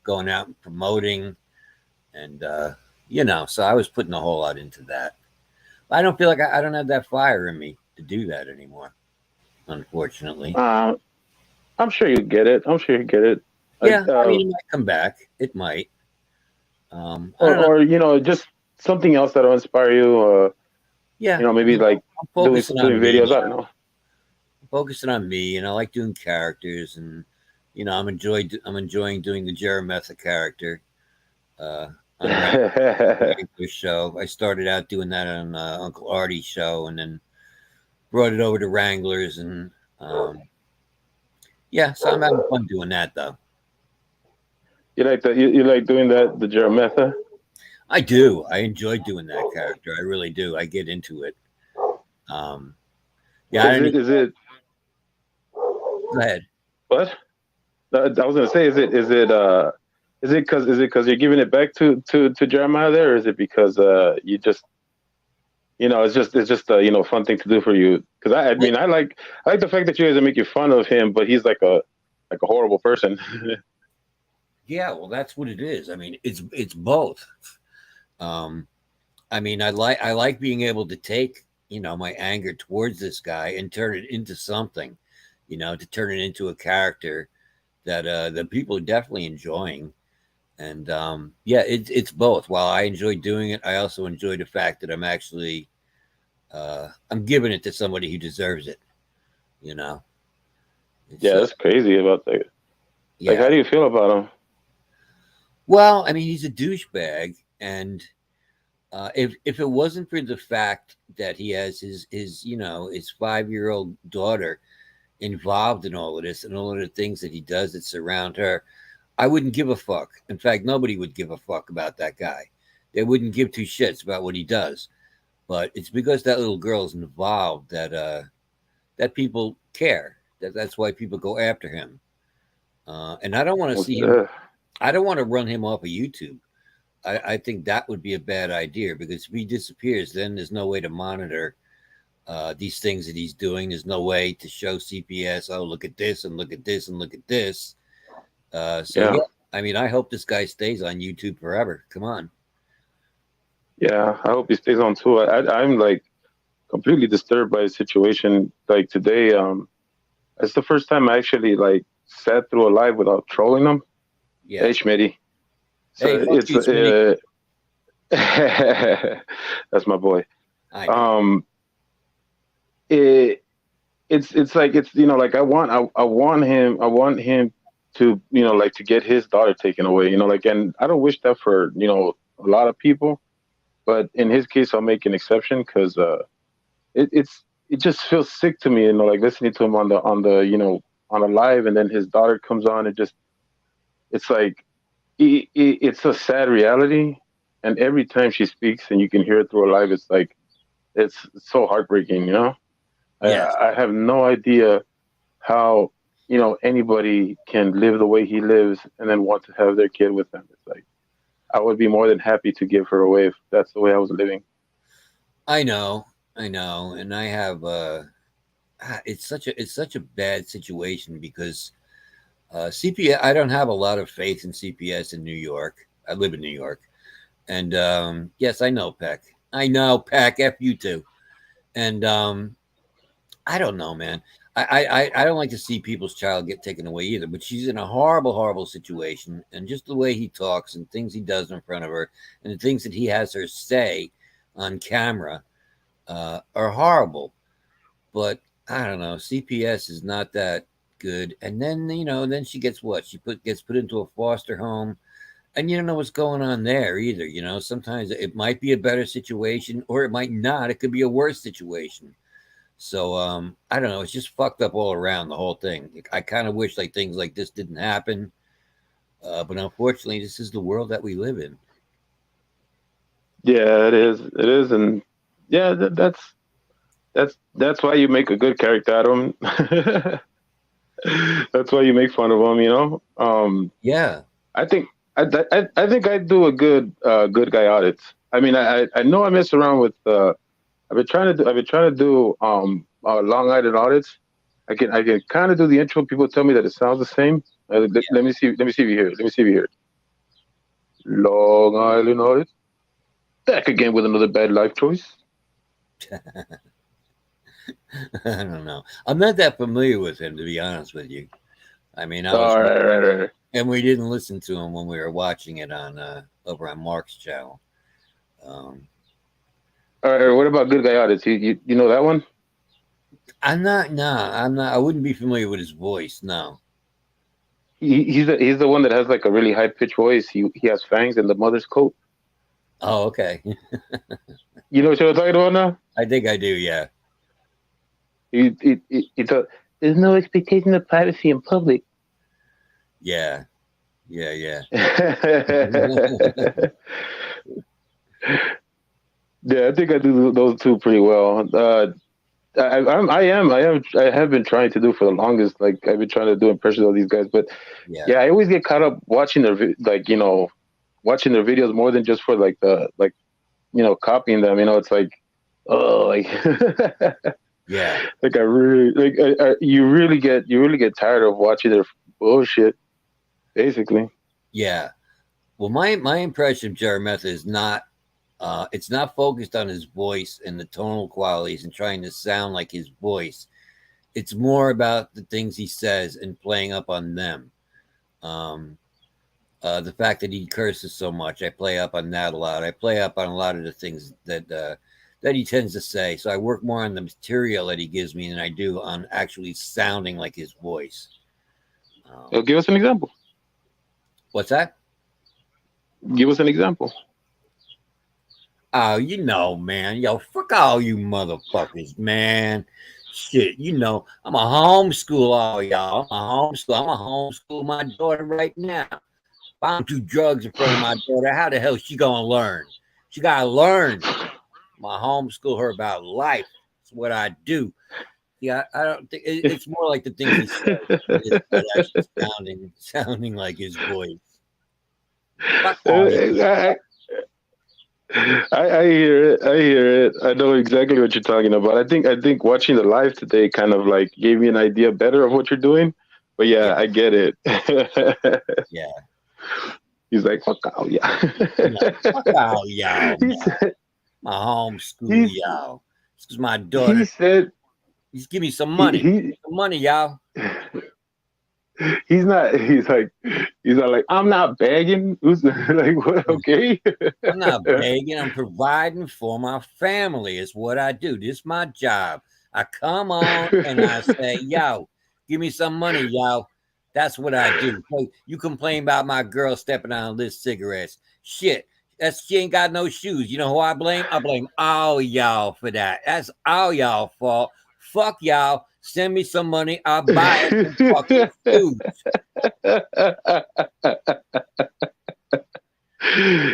going out and promoting, and so I was putting a whole lot into that. I don't feel like I don't have that fire in me to do that anymore, unfortunately. Uh, I'm sure you get it. I'm sure you get it. I, Yeah, I mean, it might come back. It might. I don't know. or just something else that'll inspire you. Yeah, Maybe like I'm doing focusing doing on me videos. I don't now. know. Focusing on me, and I like doing characters, and I'm enjoying doing the Jeremetha character uh, on Wrangler's show. I started out doing that on Uncle Artie's show, and then brought it over to Wranglers, and yeah, so I'm having fun doing that though. You like that? You like doing that? The Jeremetha? I do. I enjoy doing that character. I really do. I get into it. Um, yeah, I Is don't. it? Is it? Go ahead. What? I was gonna say, is it because you're giving it back to Jeremiah there, or is it because you just it's just a fun thing to do for you? Because I I, mean I like the fact that you guys are making fun of him, but he's like a horrible person. yeah, well, that's what it is. I mean, it's both. Um, I mean, I like being able to take my anger towards this guy and turn it into something, to turn it into a character that people are definitely enjoying. And yeah, it's both. While I enjoy doing it, I also enjoy the fact that I'm giving it to somebody who deserves it. You know, it's Yeah, that's crazy about that. Like, yeah. how do you feel about him? Well, I mean, he's a douchebag, and if it wasn't for the fact that he has his 5-year-old daughter involved in all of this and all of the things that he does that surround her, I wouldn't give a fuck. In fact, nobody would give a fuck about that guy. They wouldn't give two shits about what he does. But it's because that little girl is involved that people care. That's why people go after him. And I don't want to see him. Ugh. I don't want to run him off of YouTube. I think that would be a bad idea because if he disappears, then there's no way to monitor these things that he's doing. There's no way to show CPS, oh, look at this and look at this and look at this. So, Yeah, yeah, I mean, I hope this guy stays on YouTube forever. Come on. yeah. I hope he stays on too. I'm like completely disturbed by the situation. Like today, it's the first time I actually like sat through a live without trolling them. Yeah. Hey, Schmitty. Hey, So fuck it's you, Smitty. that's my boy. I know. Um, it it's like like I want him to like to get his daughter taken away. Like, and I don't wish that for a lot of people, but in his case, I'll make an exception because it just feels sick to me. Like listening to him on a live, and then his daughter comes on. It's like it's a sad reality, and every time she speaks, and you can hear it through a live, it's like it's so heartbreaking. I Yes. I have no idea how anybody can live the way he lives and then want to have their kid with them. It's like I would be more than happy to give her away if that's the way I was living. I know. I know. And I have it's such a bad situation because CPS, I don't have a lot of faith in CPS in New York. I live in New York. And yes, I know Peck. I know Peck. F you too. And I don't know, man. I don't like to see people's child get taken away either, but she's in a horrible, horrible situation. And just the way he talks and things he does in front of her and the things that he has her say on camera are horrible. But I don't know. CPS is not that good. And then, then she gets what? Gets put into a foster home and you don't know what's going on there either. Sometimes it might be a better situation or it might not. It could be a worse situation. So I don't know. It's just fucked up all around the whole thing. I kind of wish like things like this didn't happen, but unfortunately, this is the world that we live in. Yeah, it is. It is, and yeah, that's why you make a good character out of him. That's why you make fun of him. Yeah, I think I think I do a good guy audits. I mean, I know I mess around with. I've been trying to do Long Island audits. I can kind of do the intro. People tell me that it sounds the same, Let me see. Let me see if you hear it. Let me see if you hear it. Long Island Audit. Back again with another bad life choice. I don't know. I'm not that familiar with him, to be honest with you. I mean, I was, All right, right, right. and we didn't listen to him when we were watching it on over on Mark's channel. Um, All right. What about Good Guy Audits? You know that one? I'm not. No, I'm not. I wouldn't be familiar with his voice. No. He's the one that has like a really high pitched voice. He has fangs in the mother's coat. Oh, okay. You know what I'm talking about now? I think I do. Yeah. It's a there's no expectation of privacy in public. Yeah. Yeah. Yeah. Yeah, I think I do those two pretty well. I have been trying to do for the longest. Like I've been trying to do impressions of these guys, but Yeah. yeah, I always get caught up watching like watching their videos more than just for like the like copying them. It's like oh like Yeah. like I really like you really get tired of watching their bullshit basically. Yeah. Well, my impression of Jared Method is not. It's not focused on his voice and the tonal qualities and trying to sound like his voice. It's more about the things he says and playing up on them. Um, the fact that he curses so much, I play up on that a lot. I play up on a lot of the things that he tends to say. So I work more on the material that he gives me than I do on actually sounding like his voice. Give us an example. What's that? Give us an example. Oh, man. Yo, fuck all you motherfuckers, man. Shit, I'm a homeschool all y'all. I'm a homeschool my daughter right now. If I don't do drugs in front of my daughter, how the hell she gonna learn? She gotta learn. I'm a homeschool her about life. It's what I do. Yeah, I don't think it's more like the things he says. It's not actually sounding like his voice. Fuck all you. I hear it. I hear it. I know exactly what you're talking about. I think watching the live today kind of like gave me an idea better of what you're doing. But yeah, Yeah, I get it. yeah. He's like, fuck out, yeah. Fuck all y'all, he man. said, My homeschool he, y'all. This is my he daughter. said, Just give me some he, money. he Some money, y'all. he's not. He's not like I'm not begging. Who's like what? Okay. I'm not begging. I'm providing for my family. It's what I do. This is my job. I come on and I say, yo, give me some money, yo. That's what I do. So you complain about my girl stepping on a list cigarettes. Shit. She ain't got no shoes. You know who I blame? I blame all y'all for that. That's all y'all fault. Fuck y'all. Send me some money. I'll buy her some fucking shoes.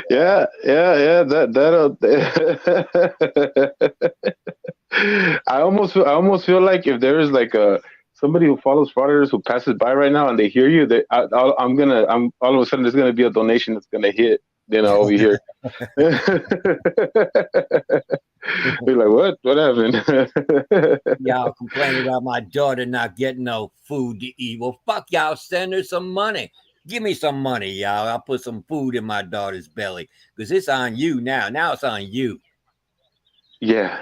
Yeah, yeah. I almost feel like if there is like a somebody who follows fraudsters who passes by right now and they hear you, I'm all of a sudden there's gonna be a donation that's gonna hit, over here. Be like, what? What happened? Y'all complaining about my daughter not getting no food to eat. Well, fuck y'all. Send her some money. Give me some money, y'all. I'll put some food in my daughter's belly because it's on you now. Now it's on you. Yeah,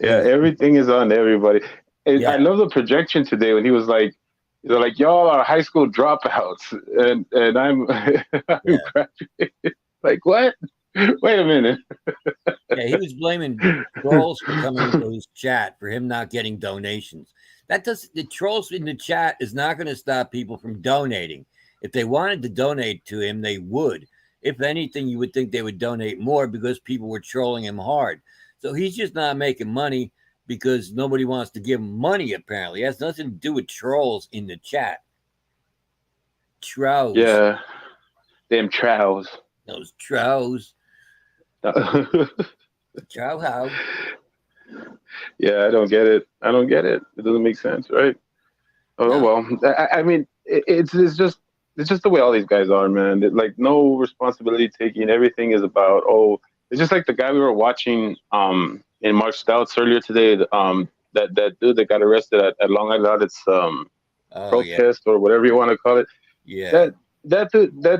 yeah. Everything is on everybody. And I Yeah, love the projection today when he was like, "They're like y'all are high school dropouts," and I'm, I'm yeah, graduated. Like what? Wait a minute. yeah. He was blaming trolls for coming into his chat for him not getting donations. The trolls in the chat is not going to stop people from donating. If they wanted to donate to him, they would. If anything, you would think they would donate more because people were trolling him hard. So he's just not making money because nobody wants to give him money, apparently. It has nothing to do with trolls in the chat. Trolls. Yeah, them trowels. Those trolls. Yeah, Troll how. I don't get it. I don't get it. It doesn't make sense, right? Oh No. well. I mean, it's just the way all these guys are, man. Like no responsibility taking. Everything is about It's just like the guy we were watching in Mark Stouts earlier today. That dude that got arrested at Long Island, it's Oh, yeah. protest or whatever you want to call it. Yeah. That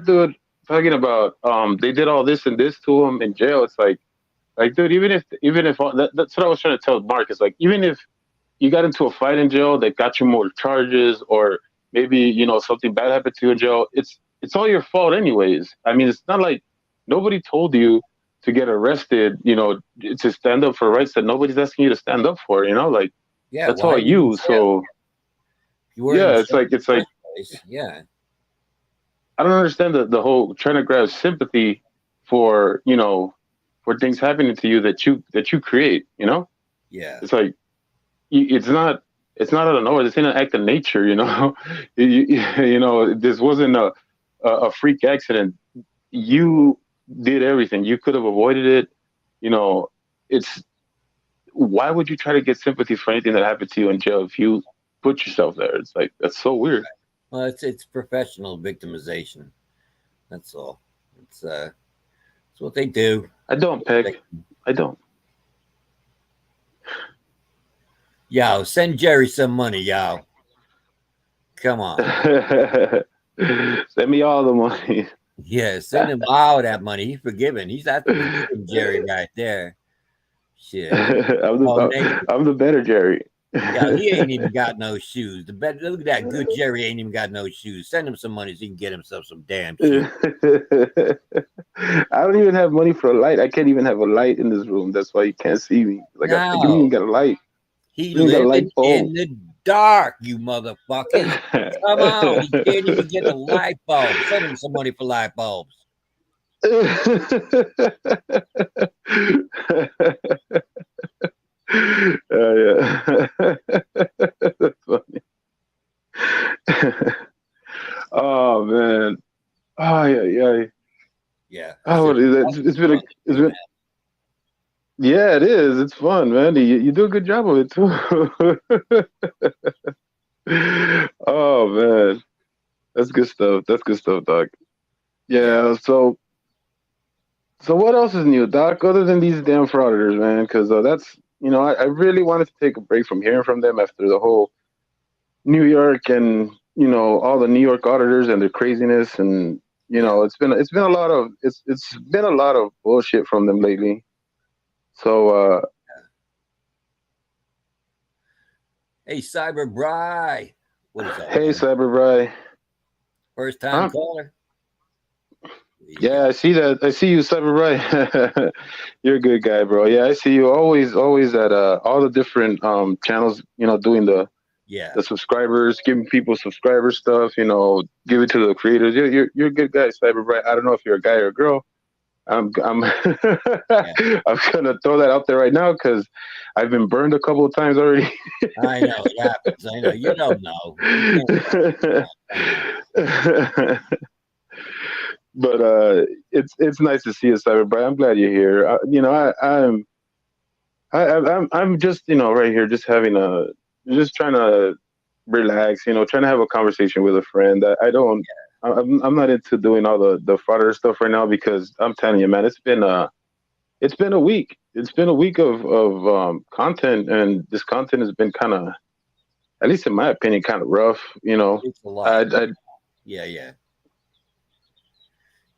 dude talking about they did all this and this to him in jail. It's like dude, even if that's what I was trying to tell Mark. It's like even if you got into a fight in jail that got you more charges, or maybe something bad happened to you in jail, it's all your fault anyways. I mean, it's not like nobody told you to get arrested, to stand up for rights that nobody's asking you to stand up for. Like Yeah. that's Why all are you in you. jail? So If you weren't in yeah, jail in it's the like first place. Yeah. I don't understand the whole trying to grab sympathy for for things happening to you that you create. Yeah. It's like it's not out of nowhere. This ain't an act of nature. This wasn't a freak accident. You did everything. You could have avoided it. You know, it's why would you try to get sympathy for anything that happened to you in jail if you put yourself there? It's like that's so weird. Well, it's professional victimization. That's all. It's what they do. I don't, Peg. I don't. Yo, send Jerry some money, yo. Come on. Send me all the money. Yeah, send him all that money. He's forgiven. He's that's forgiving Jerry right there. Shit. Oh, Nate. I'm the better Jerry. Yeah, he ain't even got no shoes. Look at that good Jerry ain't even got no shoes. Send him some money so he can get himself some damn shoes. I don't even have money for a light. I can't even have a light in this room. That's why you can't see me. Like, you didn't even No, got a light. he You ain't got a light living bulb. in the dark, you motherfuckers. Come on, he can't even get a light bulb. Send him some money for light bulbs. Yeah. That's funny. Oh man. Oh yeah. Yeah. Oh, So, what is it? It's been yeah, it is. It's fun, man. You do a good job of it too. Oh man, that's good stuff. That's good stuff, Doc. yeah. Yeah. So what else is new, Doc? Other than these damn frauditors, man? Because that's I really wanted to take a break from hearing from them after the whole New York and all the New York auditors and their craziness, and Yeah. it's been a lot of it's been a lot of bullshit from them lately. So Hey, Cyber Bry. What is up, hey, man? Cyberbry. First time Huh? caller? There you Yeah, go. I see that. I see you, Cyberbry. You're a good guy, bro. Yeah, I see you always at all the different channels. Doing Yeah. the subscribers, giving people subscriber stuff. Give it to the creators. You're a good guy, Cyberbry. I don't know if you're a guy or a girl. I'm Yeah. I'm gonna throw that out there right now because I've been burned a couple of times already. I know it happens. I know. You don't know. You can't know. I know. But it's nice to see you, Cyberbright. I'm glad you're here. I'm just right here, just having just trying to relax. Trying to have a conversation with a friend. I don't. I'm not into doing all the fodder stuff right now because I'm telling you, man, it's been a week. It's been a week of content, and this content has been kind of, at least in my opinion, kind of rough. It's a I, lot. I Yeah, yeah.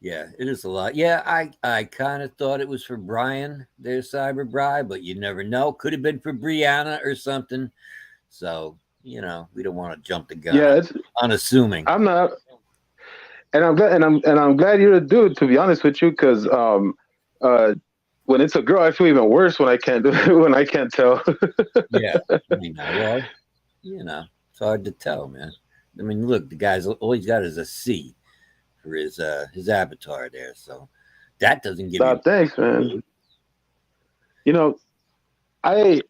Yeah, it is a lot. Yeah, I kind of thought it was for Brian, their Cyber Bry, but you never know. Could have been for Brianna or something. So, we don't want to jump the gun yeah, on it's unassuming. I'm not, and I'm glad, and I'm glad you're a dude. To be honest with you, because uh, when it's a girl, I feel even worse when I can't when I can't tell. Yeah. Well, it's hard to tell, man. I mean, look, the guy's all he's got is a C for his avatar there. So that doesn't give Nah, you thanks, man. You know, I,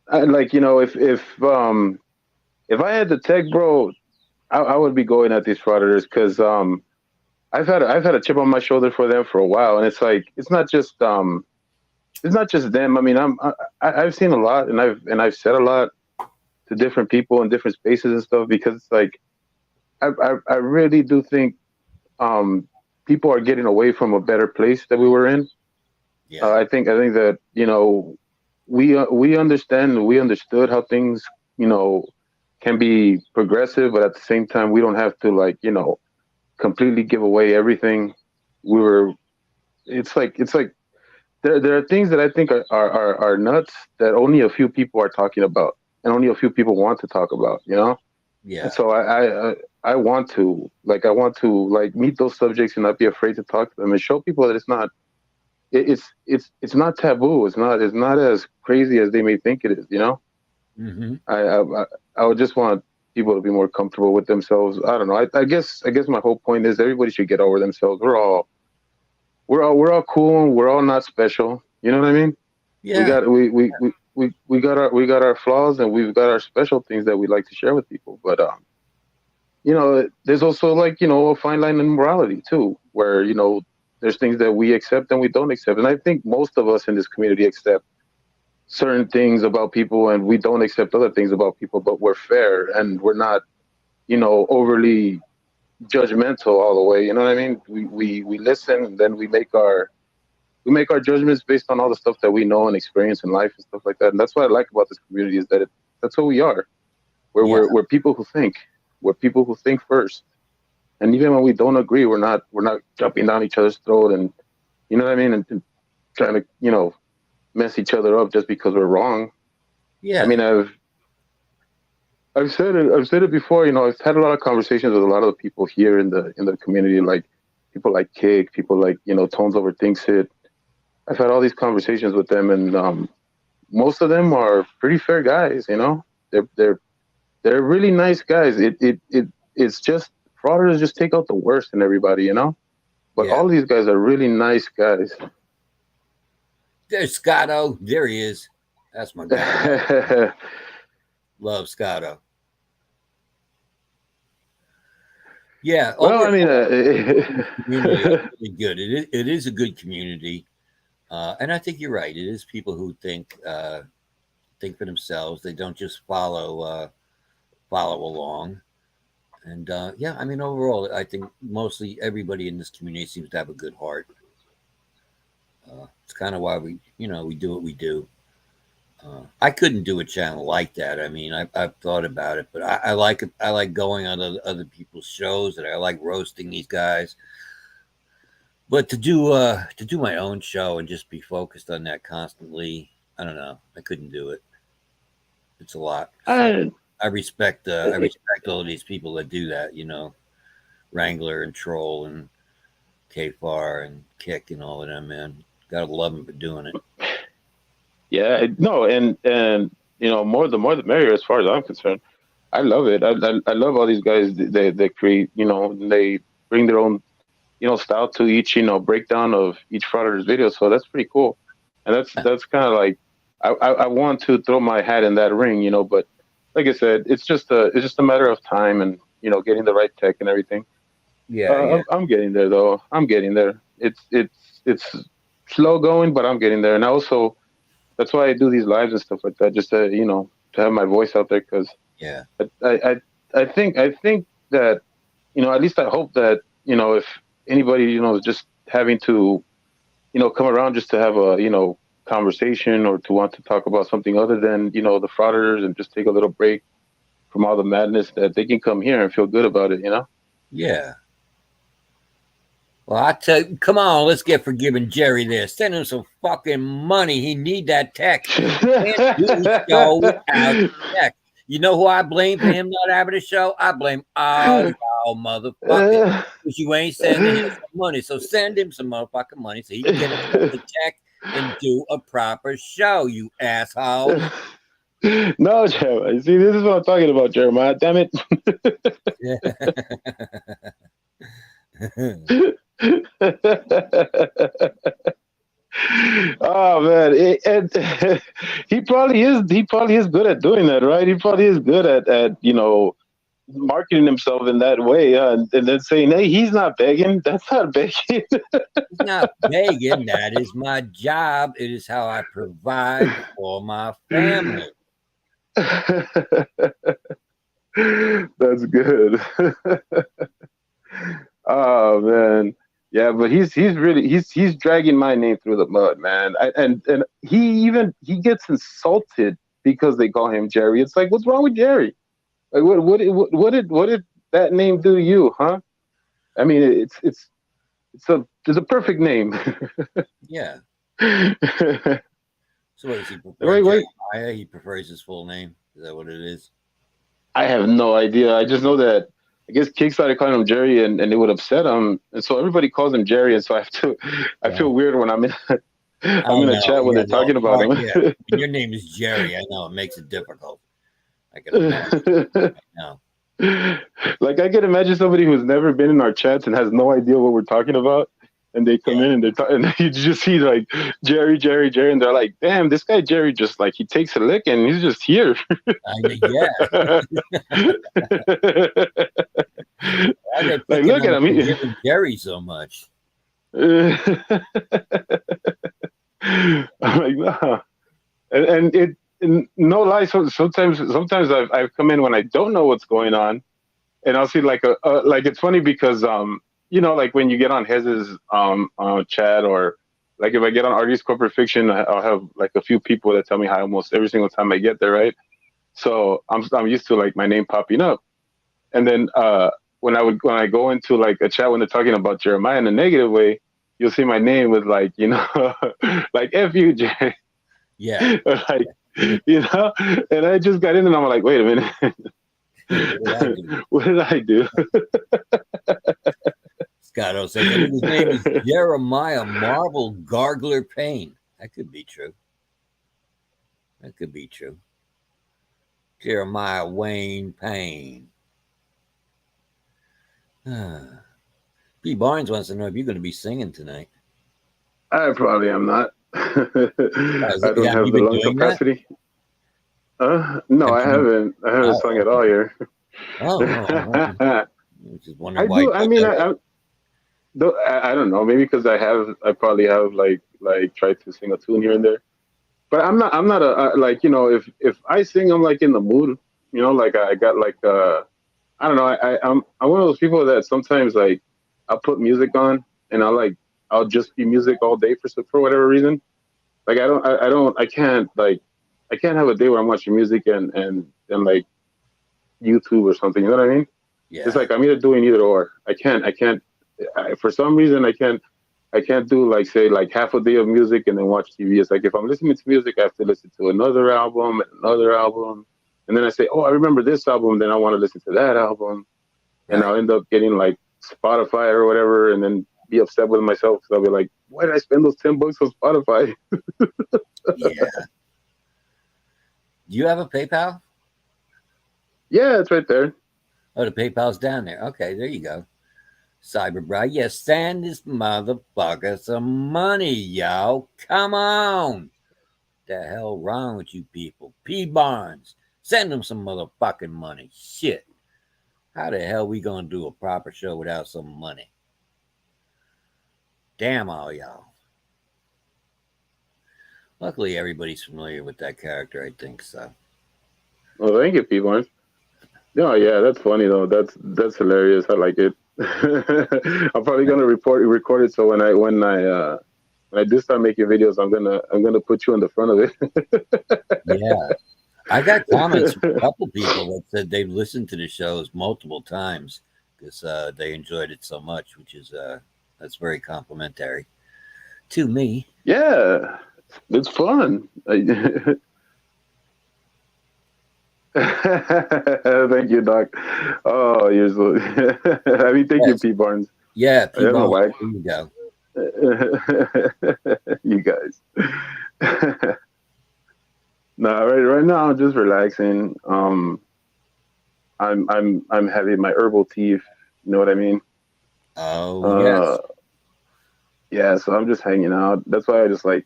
I like if I had the tech, bro, I would be going at these frauditors because I've had a chip on my shoulder for them for a while, and it's like it's not just them. I mean, I've seen a lot, and I've said a lot to different people in different spaces and stuff because it's like I really do think um people are getting away from a better place that we were in. yeah. I think that we understand, we understood how things you know can be progressive, but at the same time, we don't have to like completely give away everything. We were. It's like there are things that I think are nuts that only a few people are talking about, and only a few people want to talk about. And Yeah. so I want to like meet those subjects and not be afraid to talk to them and show people that it's not taboo. It's not as crazy as they may think it is. Hmm. I would just want people to be more comfortable with themselves. I don't know. I guess my whole point is everybody should get over themselves. We're all cool. And we're all not special. You know what I mean? We Yeah. got we got our flaws, and we've got our special things that we like to share with people. But there's also like a fine line in morality too, where there's things that we accept and we don't accept. And I think most of us in this community accept certain things about people, and we don't accept other things about people. But we're fair, and we're not overly judgmental all the way. You know what I mean? We listen, and then we make our judgments based on all the stuff that we know and experience in life and stuff like that. And that's what I like about this community is that that's who we are. We're, Yeah. we're we're people who think. We're people who think first. And even when we don't agree, we're not jumping down each other's throat, and you know what I mean, and trying to mess each other up just because we're wrong. I Yeah. mean, I've said it before. I've had a lot of conversations with a lot of the people here in the community, like people like Kick, people like Tones Overthinks It. I've had all these conversations with them, and most of them are pretty fair guys. They're really nice guys. It's just frauders just take out the worst in everybody. But Yeah. all of these guys are really nice guys. There's Scotto. There he is. That's my guy. Love Scotto. Yeah. Well, I mean, Overall, community is really good. It is a good community, and I think you're right. It is people who think for themselves. They don't just follow along. And yeah, I mean, overall, I think mostly everybody in this community seems to have a good heart. It's kind of why we do what we do. I couldn't do a channel like that. I mean, I've thought about it, but I like it. I like going on other people's shows, and I like roasting these guys. But to do my own show and just be focused on that constantly, I don't know. I couldn't do it. It's a lot. So I, I respect all of these people that do that. Wrangler and Troll and KFAR and Kick and all of them. Man, gotta love them for doing it. yeah, no, and more the merrier as far as I'm concerned. I love it. I love all these guys. They create. They bring their own style to each breakdown of each frauder's video. So that's pretty cool. And that's kind of like I want to throw my hat in that ring. But like I said, it's just a matter of time and getting the right tech and everything. Yeah, yeah, I'm getting there though. I'm getting there. It's slow going, but I'm getting there. And also that's why I do these lives and stuff like that, just to have my voice out there. Because yeah, I think that at least I hope that if anybody is just having to come around just to have a conversation or to want to talk about something other than the frauders and just take a little break from all the madness, that they can come here and feel good about it. yeah. Well, I tell you, come on, let's get forgiving Jerry there. Send him some fucking money. He need that tech. Can't do the show without the tech. You know who I blame for him not having a show? I blame all y'all motherfuckers. Because you ain't sending him some money. So send him some motherfucking money so he can get the tech and do a proper show, you asshole. No, Jeremiah. See, this is what I'm talking about, Jeremiah. Damn it. Oh man, and he probably is. He probably is good at doing that, right? He probably is good at marketing himself in that way, and then saying, "Hey, he's not begging. That's not begging." It's not begging. That is my job. It is how I provide for my family. That's good. Oh man, yeah, but he's dragging my name through the mud, man. And he gets insulted because they call him Jerry. It's like, what's wrong with Jerry? Like, what did that name do to you, huh? I mean, it's a perfect name. Yeah. wait, So what does he prefer? wait. Jeremiah? He prefers his full name. Is that what it is? I have no idea. I just know that I guess Kick started calling him Jerry, and it would upset him, and so everybody calls him Jerry, and so I have to. I Yeah. feel weird when I'm in. I'm Oh in a no. chat when Yeah. they're Well, talking about yeah. When your name is Jerry, I know it makes it difficult. I can imagine. him. No. Like I can imagine somebody who's never been in our chats and has no idea what we're talking about, and they come in and they're talking, and you just see like Jerry, Jerry, Jerry, and they're like, "Damn, this guy Jerry just like he takes a lick and he's just here." I mean, yeah. Why are they Like, picking look at on him. forgiving Jerry so much? I'm like, no, and it. And no lie. So sometimes I've come in when I don't know what's going on, and I'll see like like it's funny because like when you get on Hez's chat, or like if I get on Artie's Corporate Fiction, I'll have like a few people that tell me hi almost every single time I get there, right? So I'm used to like my name popping up, and then when I go into like a chat when they're talking about Jeremiah in a negative way, you'll see my name with like like F you Jay, Yeah. or like and I just got in and I'm like, wait a minute. What did I do? What did I do? Scotto says, I think his name is Jeremiah Marvel Gargler Payne. That could be true. That could be true. Jeremiah Wayne Payne. P. Barnes wants to know if you're going to be singing tonight. I probably am not. I don't Have have you the been lung doing that? capacity. No, Have I you been? haven't. I haven't Oh, sung at okay. all here. Oh. I was just wondering I why you do. I thought mean, that was. I don't know. Maybe because I probably have like tried to sing a tune here and there. But I'm not like if I sing, I'm like in the mood. Like I got like I don't know. I'm one of those people that sometimes like I'll put music on and I'll just be music all day for whatever reason. Like I can't have a day where I'm watching music and like YouTube or something. You know what I mean? It's Yeah. like I'm either doing either or. For some reason I can't do like say like half a day of music and then watch TV. It's like if I'm listening to music, I have to listen to another album and another album, and then I say, oh, I remember this album. Then I want to listen to that album, and Right. I'll end up getting like Spotify or whatever, and then be upset with myself because I'll be like, why did I spend those $10 on Spotify? Yeah. Do you have a PayPal? Yeah, it's right there. Oh, the PayPal's down there. Okay, there you go. Cyberbra, yeah, send this motherfucker some money, yo. Come on. The hell wrong with you people? P. Barnes, send them some motherfucking money. Shit. How the hell we gonna do a proper show without some money? Damn all y'all. Luckily, everybody's familiar with that character, I think so. Well, thank you, P1. No, yeah, that's funny though. That's hilarious. I like it. I'm probably gonna record it so when I do start making videos, I'm gonna put you in the front of Yeah. I got comments from a it. couple people that said they've listened to the shows multiple times because they enjoyed it so much, which is that's very complimentary to me. Yeah, it's fun. Thank you, Doc. Oh, you're so. I mean, thank you, Yes, P. Barnes. yeah, I P. don't know Barnes. why. There you go. You guys. No, right now I'm just relaxing. I'm having my herbal tea. If you know what I mean? Oh Uh, yes, yeah. So I'm just hanging out. That's why I just like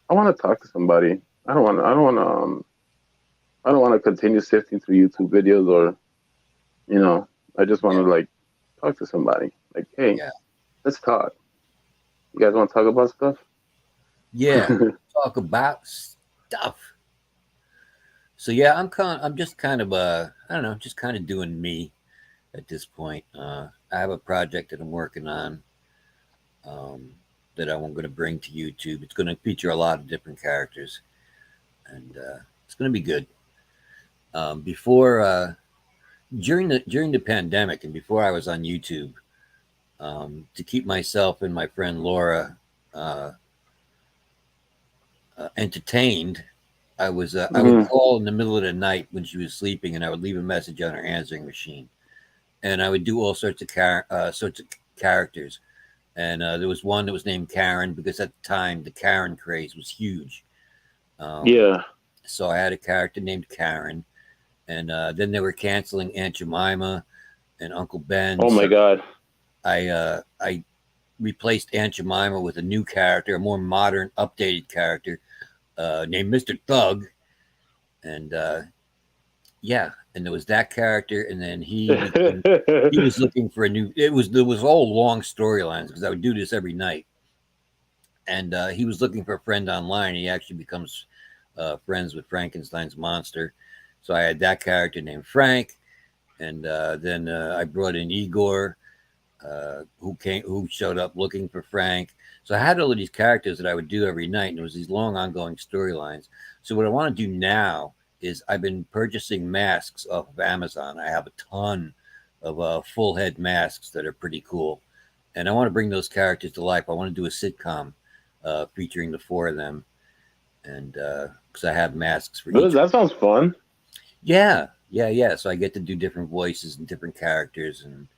I want to talk to somebody. I don't want to continue sifting through YouTube videos or you know. I just want yeah, to like talk to somebody. Like, hey, yeah, let's talk. You guys want to talk about stuff? yeah. Talk about stuff. So yeah, I'm just kind of I don't know, just kind of doing me at this point. I have a project that I'm working on um, that I'm going to bring to YouTube. It's going to feature a lot of different characters, and it's going to be good. Before during the pandemic and before I was on YouTube, to keep myself and my friend Laura uh, entertained, I would Hmm. call in the middle of the night when she was sleeping, and I would leave a message on her answering machine, and I would do all sorts of characters. And there was one that was named Karen because at the time the Karen craze was huge. Um, Yeah. so I had a character named Karen, and then they were canceling Aunt Jemima and Uncle Ben. Oh So my God. I replaced Aunt Jemima with a new character, a more modern, updated character named Mister Thug, and yeah, and there was that character, and then he was looking for a new. There was all long storylines because I would do this every night, and he was looking for a friend online. He actually becomes friends with Frankenstein's monster, so I had that character named Frank, and then I brought in Igor, who showed up looking for Frank. So I had all of these characters that I would do every night, and it was these long ongoing storylines. So what I want to do now is I've been purchasing masks off of Amazon. I have a ton of full head masks that are pretty cool, and I want to bring those characters to life. I want to do a sitcom featuring the four of them, and because I have masks for each. That sounds fun. Yeah, yeah, yeah. So I get to do different voices and different characters, and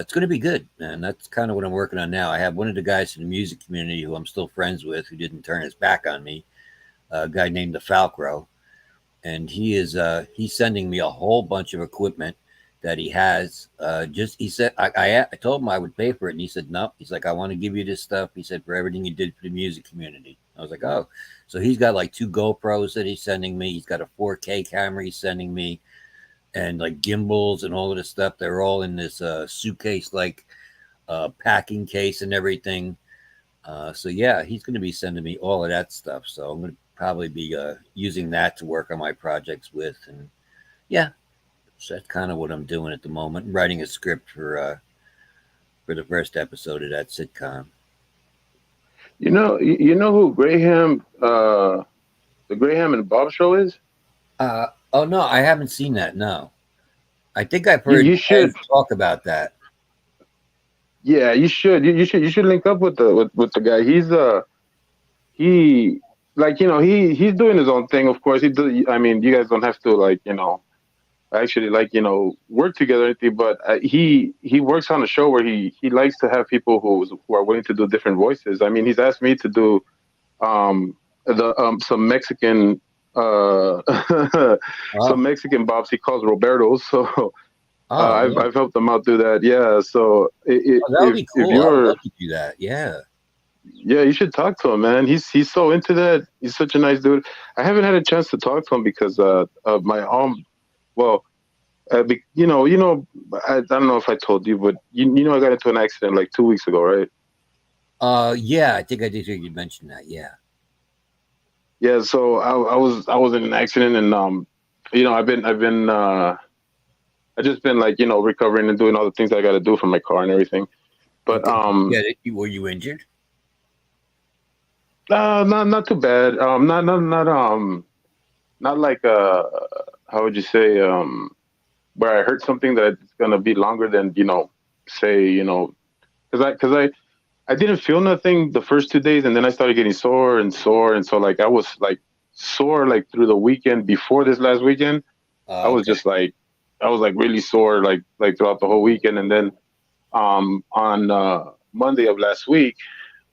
it's going to be good, and that's kind of what I'm working on now. I have one of the guys in the music community who I'm still friends with, who didn't turn his back on me, a guy named the Falcro, and he's sending me a whole bunch of equipment that he has. Just he said I told him I would pay for it, and he said no. He's like, I want to give you this stuff. He said for everything you did for the music community. I was like, oh, so he's got like two GoPros that he's sending me. He's got a 4K camera he's sending me, and like gimbals and all of this stuff. They're all in this suitcase like packing case and everything. So yeah, he's going to be sending me all of that stuff. So I'm going to probably be using that to work on my projects with, and yeah, so that's kind of what I'm doing at the moment. I'm writing a script for the first episode of that sitcom. You know who Graham, the Graham and Bob show is? Oh no, I haven't seen that. No, I think I've You heard you Ed should. talk about that. Yeah, you should. You should link up with with the guy. He like he's doing his own thing. Of course, he do. I mean, you guys don't have to like actually like work together or anything. But he works on a show where he likes to have people who are willing to do different voices. I mean, he's asked me to do the some Mexican some Oh, Mexican bobs he calls Roberto. So oh yeah, I've helped them out do that. Yeah. So oh, that would be if cool. I would you're love to do that. Yeah. yeah, you should talk to him, man. He's so into that. He's such a nice dude. I haven't had a chance to talk to him because of my well, I don't know if I told you, but I got into an accident like 2 weeks ago, right? Yeah, I think I did hear you mention that. Yeah. Yeah. So I was in an accident, and I've been I just been like recovering and doing all the things I got to do for my car and everything. But Okay. Yeah. Were you injured? not too bad. Not like how would you say where I hurt something that's gonna be longer than say because I didn't feel nothing the first 2 days, and then I started getting sore and sore, and so like I was like sore like through the weekend before this last weekend. I was Okay. just like I was like really sore like throughout the whole weekend, and then on Monday of last week,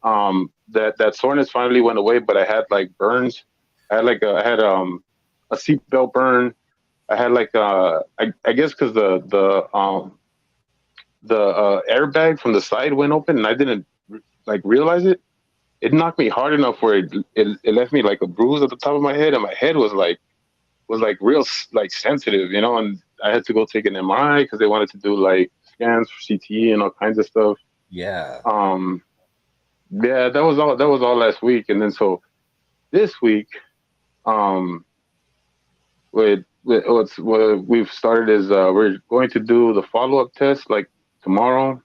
that soreness finally went away, but I had like burns. I had a seatbelt burn. I had like I guess because the airbag from the side went open and I didn't like realize it. It knocked me hard enough where it left me like a bruise at the top of my head, and my head was like real like sensitive, and I had to go take an MRI because they wanted to do like scans for CTE and all kinds of stuff. Yeah. Um, yeah, that was all last week, and then so this week, um, what we've started is we're going to do the follow up test like tomorrow,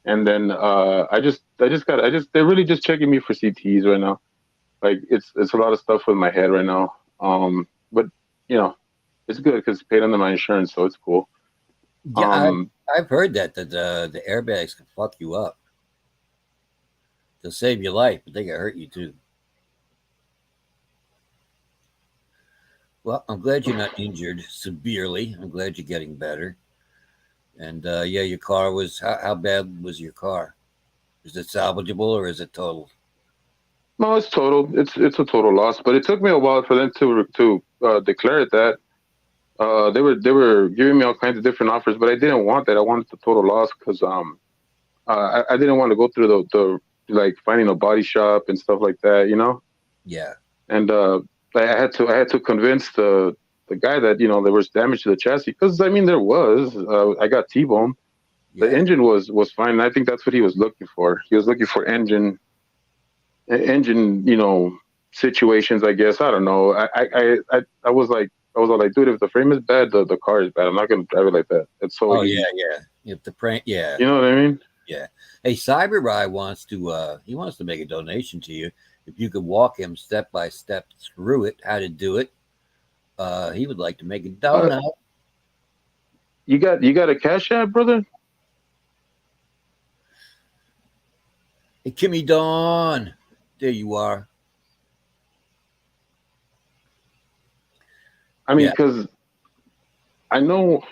and then I just they're really just checking me for CTs right now. Like it's a lot of stuff with my head right now. But you know it's good because it's paid under my insurance, so it's cool. Yeah, Um, I've heard that the airbags can fuck you up. They'll save your life, but they can hurt you too. Well, I'm glad you're not injured severely. I'm glad you're getting better. And yeah, your car was how bad was your car? Is it salvageable or is it total? no, it's total. It's a total loss, but it took me a while for them to declare it that. They were giving me all kinds of different offers, but I didn't want that. I wanted the total loss because I didn't want to go through the like finding a body shop and stuff like that, you know. Yeah, And I had to convince the guy that there was damage to the chassis because I mean there was. I got T-bone. The yeah. engine was fine. And I think that's what he was looking for. He was looking for engine situations. I guess I don't know. I was like. I was all like, dude, if the frame is bad, the car is bad. I'm not gonna drive it like that. It's so Oh yeah, easy. yeah. If the prank, yeah, You know what I mean? yeah. Hey, Cybereye wants to he wants to make a donation to you. If you could walk him step by step through it, how to do it, he would like to make a Uh, donut. you got a cash app, brother? Hey, Kimmy Dawn, there you are. I mean, Yeah, because I know.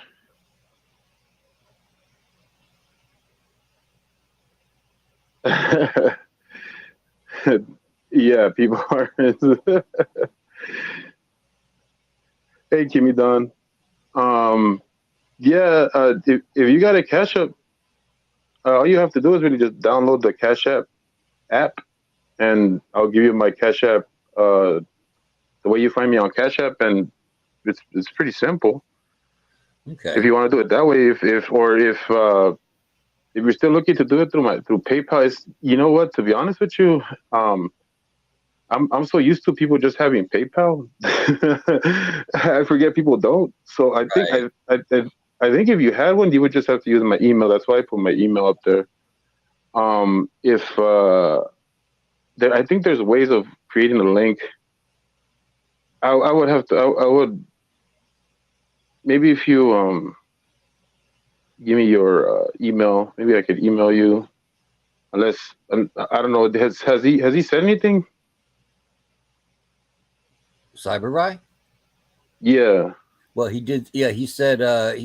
Yeah, people are. Hey, Kimmy Don. Um, yeah, if you got a Cash App, all you have to do is really just download the Cash app, and I'll give you my Cash App. The way you find me on Cash App, and it's pretty simple. If okay. you want to do it that way, if you're still looking to do it through PayPal, you know what? To be honest with you, um, I'm so used to people just having PayPal. I forget people don't. So I think Right. I think if you had one, you would just have to use my email. That's why I put my email up there. If I think there's ways of creating a link. I would have to. I would maybe if you give me your email, maybe I could email you. Unless I don't know. Has he said anything? Cybereye. Yeah. Well, he did. Yeah, he said that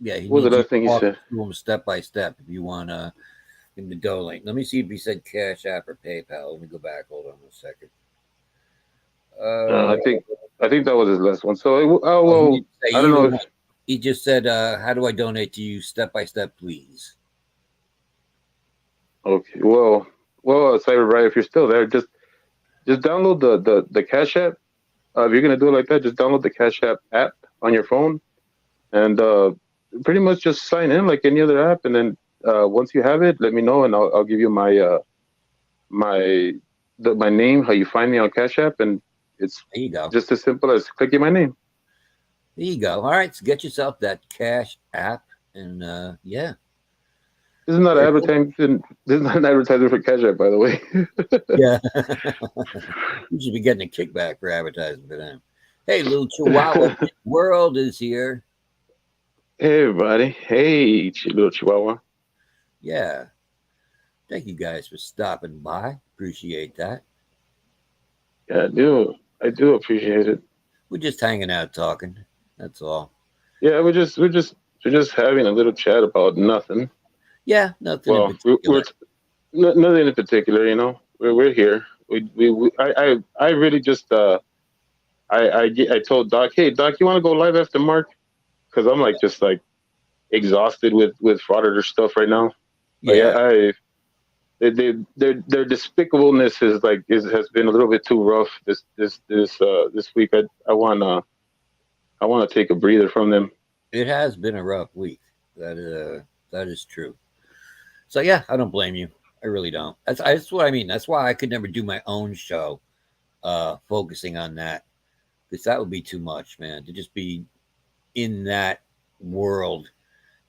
yeah, he What was the needs you last to thing he walk said? through him step by step if you want him to donate. Let me see if he said Cash App or PayPal. Let me go back. Hold on a second. Uh, I think that was his last one. So oh, he well, didn't say I don't either know one. if He just said, "How do I donate to you step by step, please?" okay. Well, Cyber Right, if you're still there, just download the Cash App. If you're gonna do it like that, just download the Cash app on your phone and pretty much just sign in like any other app. And then once you have it, let me know and I'll give you my my name, how you find me on Cash App, and it's There you go. just as simple as clicking my name. There you go. All right, so get yourself that Cash App, and yeah, This is not very cool. advertising. This is not an advertisement for Cash App, by the way. Yeah, you should be getting a kickback for advertising for them. Hey, little Chihuahua World is here. Hey everybody. Hey, little Chihuahua. Yeah, thank you guys for stopping by. Appreciate that. Yeah, I do appreciate it. We're just hanging out talking. That's all. Yeah, we're just having a little chat about nothing. Yeah, nothing in Well, we're particular. nothing in particular, you know. We're here. I really just I told Doc, hey Doc, you want to go live after Mark? Because I'm like just like exhausted with frauditor stuff right now. Like Yeah, their despicableness has been a little bit too rough this week. I want to take a breather from them. it has been a rough week. That is true. So yeah, I don't blame you. I really don't. That's what I mean. That's why I could never do my own show, focusing on that, because that would be too much, man. To just be in that world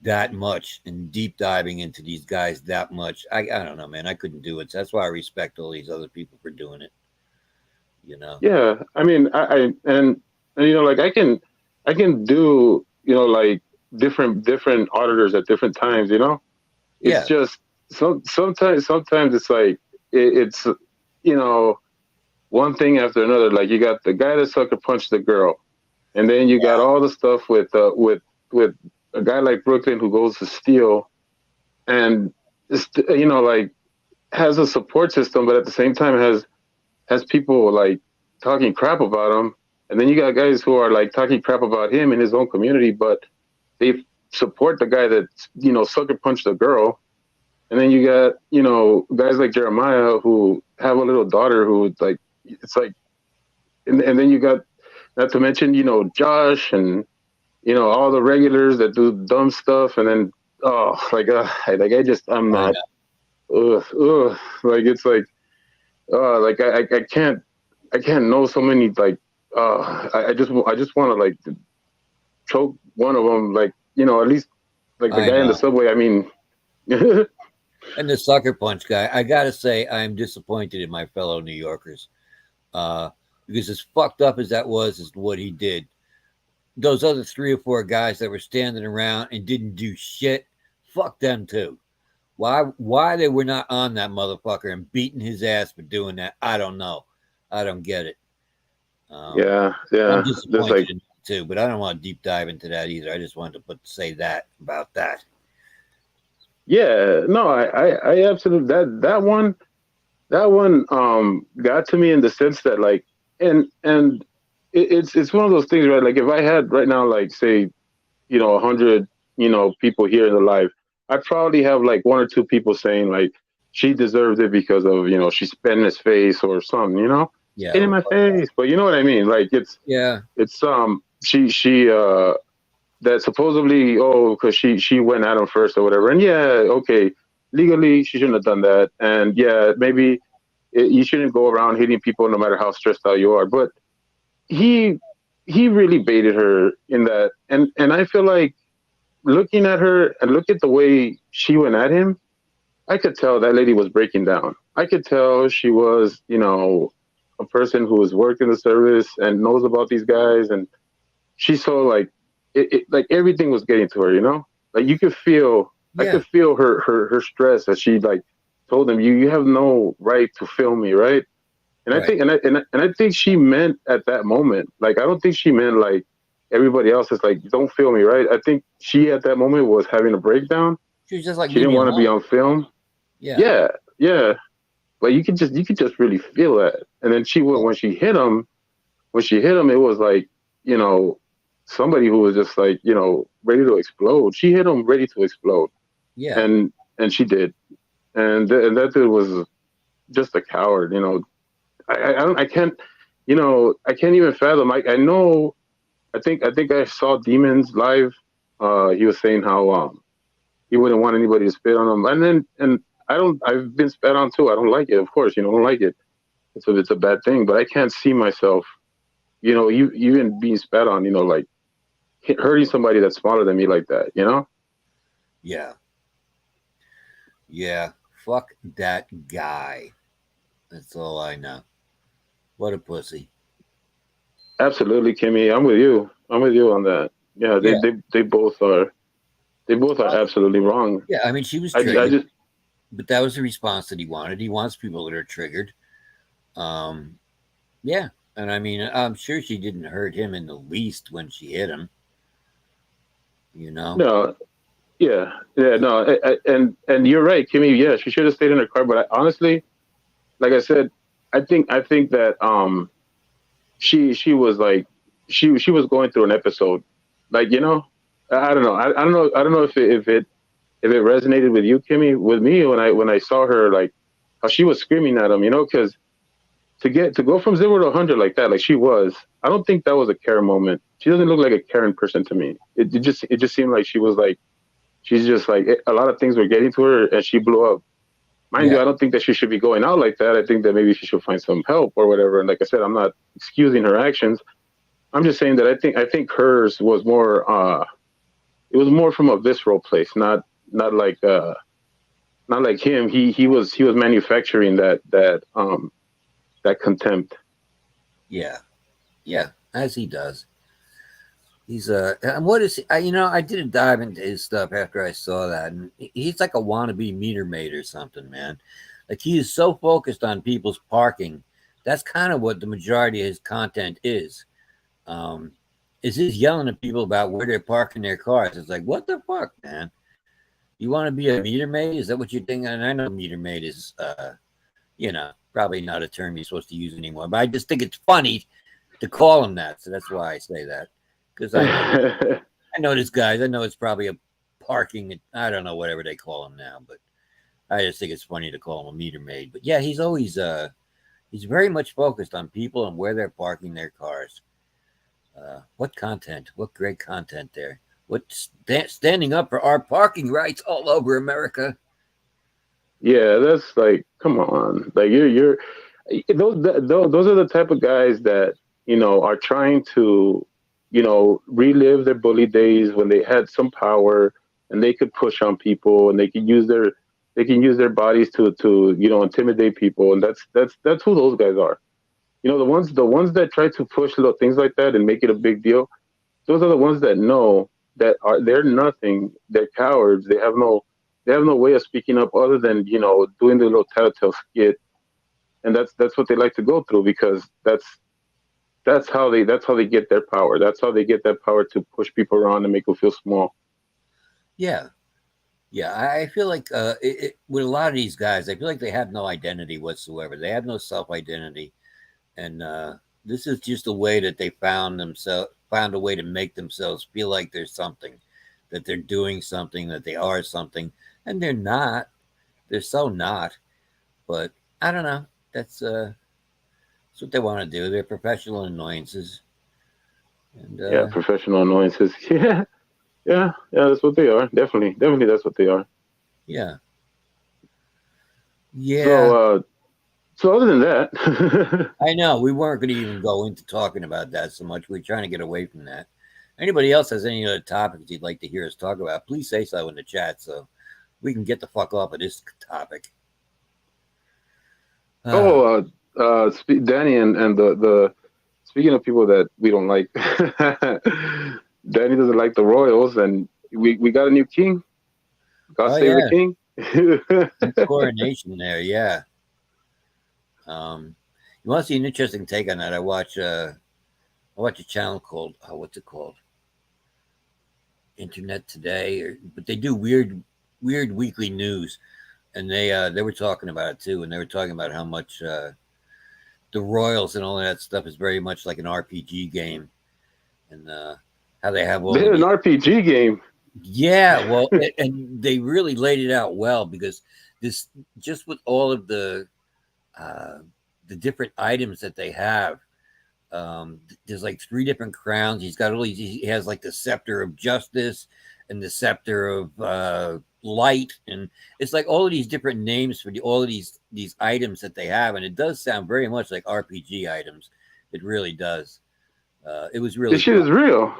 that much and deep diving into these guys that much. I don't know, man. I couldn't do it. So that's why I respect all these other people for doing it. You know. Yeah, I mean, I and And like I can do like different auditors at different times. It's Yeah. just sometimes it's like it's you know one thing after another. Like you got the guy that sucker punched the girl, and then you got all the stuff with a guy like Brooklyn who goes to steal, and like has a support system, but at the same time has people like talking crap about him. And then you got guys who are like talking crap about him in his own community, but they support the guy that sucker punched the girl. And then you got guys like Jeremiah who have a little daughter who like it's like, and then you got not to mention Josh and all the regulars that do dumb stuff, and then like I'm I not know. like it's like I can't know so many like I just want to like choke one of them, like at least like the I guy in the know. subway. I mean, And the sucker punch guy, I gotta say, I'm disappointed in my fellow New Yorkers. Because as fucked up as that was, is what he did. Those other three or four guys that were standing around and didn't do shit, fuck them too. Why they were not on that motherfucker and beating his ass for doing that, I don't know. I don't get it. Um, yeah, I'm yeah. Just disappointed like in it too, but I don't want to deep dive into that either. I just wanted to say that about that. yeah, no, I absolutely that one got to me in the sense that like and it's one of those things, right? Like if I had right now, like say 100 people here in the live, I'd probably have like one or two people saying like she deserved it because of she spit in his face or something, Yeah, spit in my face. But you know what I mean? Like yeah, it's she that supposedly, because she went at him first or whatever, and yeah, okay, legally she shouldn't have done that, and yeah, maybe you shouldn't go around hitting people no matter how stressed out you are, but he he really baited her in that, and I feel like looking at her and look at the way she went at him, I could tell that lady was breaking down. I could tell she was a person who has worked in the service and knows about these guys, and she saw like like everything was getting to her, like you could feel, I yeah, could feel her stress as she like told him, you have no right to film me, right? And I right. think, and I think she meant at that moment, like I don't think she meant like everybody else is like, don't film me, right? I think she at that moment was having a breakdown. She was just like, She leave didn't me want to be alone. on film. Yeah, Yeah, yeah. But you could just really feel that. And then yeah, when she hit him, it was like, you know, somebody who was just like, ready to explode. She hit him ready to explode, yeah, and she did. And that dude was just a coward. I can't, I can't even fathom. I know. I think I saw Demons live. He was saying how he wouldn't want anybody to spit on him, and I don't. I've been spat on too. I don't like it. Of course, I don't like it. It's a bad thing. But I can't see myself, you even being spat on. Like hurting somebody that's smaller than me like that. yeah, yeah. Fuck that guy. That's all I know. What a pussy. Absolutely, Kimmy. I'm with you. I'm with you on that. Yeah, Yeah, they both are. They both are absolutely wrong. yeah. I mean, she was I triggered, just but that was the response that he wanted. He wants people that are triggered. Um, yeah, and I mean, I'm sure she didn't hurt him in the least when she hit him. You know. no. Yeah, yeah, no, and you're right, Kimmy. Yeah, she should have stayed in her car. But honestly, like I said, I think that she was like she was going through an episode, like I don't know, I don't know, if it resonated with you, Kimmy, with me when I saw her like how she was screaming at him, because to go from 0 to 100 like that, like she was, I don't think that was a Karen moment. She doesn't look like a Karen person to me. It just seemed like she was like she's just like a lot of things were getting to her and she blew up. Mind Yeah. you, I don't think that she should be going out like that. I think that maybe she should find some help or whatever. And like I said, I'm not excusing her actions. I'm just saying that I think hers was more it was more from a visceral place, not like not like him. He was manufacturing that contempt. Yeah. Yeah. as he does. He's and what is he, I did a dive into his stuff after I saw that, and he's like a wannabe meter maid or something, man. Like he is so focused on people's parking. That's kind of what the majority of his content is. Um, is just yelling at people about where they're parking their cars. It's like, what the fuck, man? You want to be a meter maid? Is that what you think? And I know meter maid is, probably not a term you're supposed to use anymore. But I just think it's funny to call him that, so that's why I say that. Because I know this guy. I know it's probably a parking. I don't know whatever they call him now, but I just think it's funny to call him a meter maid. But yeah, he's always he's very much focused on people and where they're parking their cars. What content? What great content there! What standing up for our parking rights all over America. Yeah, that's like, come on, like you're those are the type of guys that are trying to relive their bully days when they had some power and they could push on people and they can use their bodies to intimidate people, and that's who those guys are. The ones that try to push little things like that and make it a big deal, those are the ones that know that they're nothing. They're cowards. They have no way of speaking up other than doing the little tattletale skit, and that's what they like to go through because that's how they get their power. That's how they get that power to push people around and make them feel small. Yeah, yeah. I feel like with a lot of these guys, I feel like they have no identity whatsoever. They have no self identity, and this is just a way that they found a way to make themselves feel like there's something, that they're doing something, that they are something, and they're not. They're so not. But I don't know. That's what they want to do. They're professional annoyances, and Yeah, professional annoyances. Yeah, yeah, yeah. That's what they are. Definitely, definitely, that's what they are. yeah, So, yeah. so other than that, I know we weren't going to even go into talking about that so much. We're trying to get away from that. Anybody else has any other topics you'd like to hear us talk about? Please say so in the chat so we can get the fuck off of this topic. Uh, Danny and the speaking of people that we don't like, Danny doesn't like the Royals, and we got a new king. God oh save the yeah, king. coronation there. Yeah. You want to see an interesting take on that? I watch a channel called what's it called? Internet Today, but they do weird weekly news, and they were talking about it too, and they were talking about how much the Royals and all that stuff is very much like an RPG game, and how they have They all of had an the RPG game. yeah, well, and they really laid it out well because this just with all of uh, the different items that they have. There's like three different crowns. He's got all these. He has like the scepter of justice and the scepter of light, and it's like all of these different names for all of these items that they have, and it does sound very much like RPG items. It really does. It was really This shit fun. is real.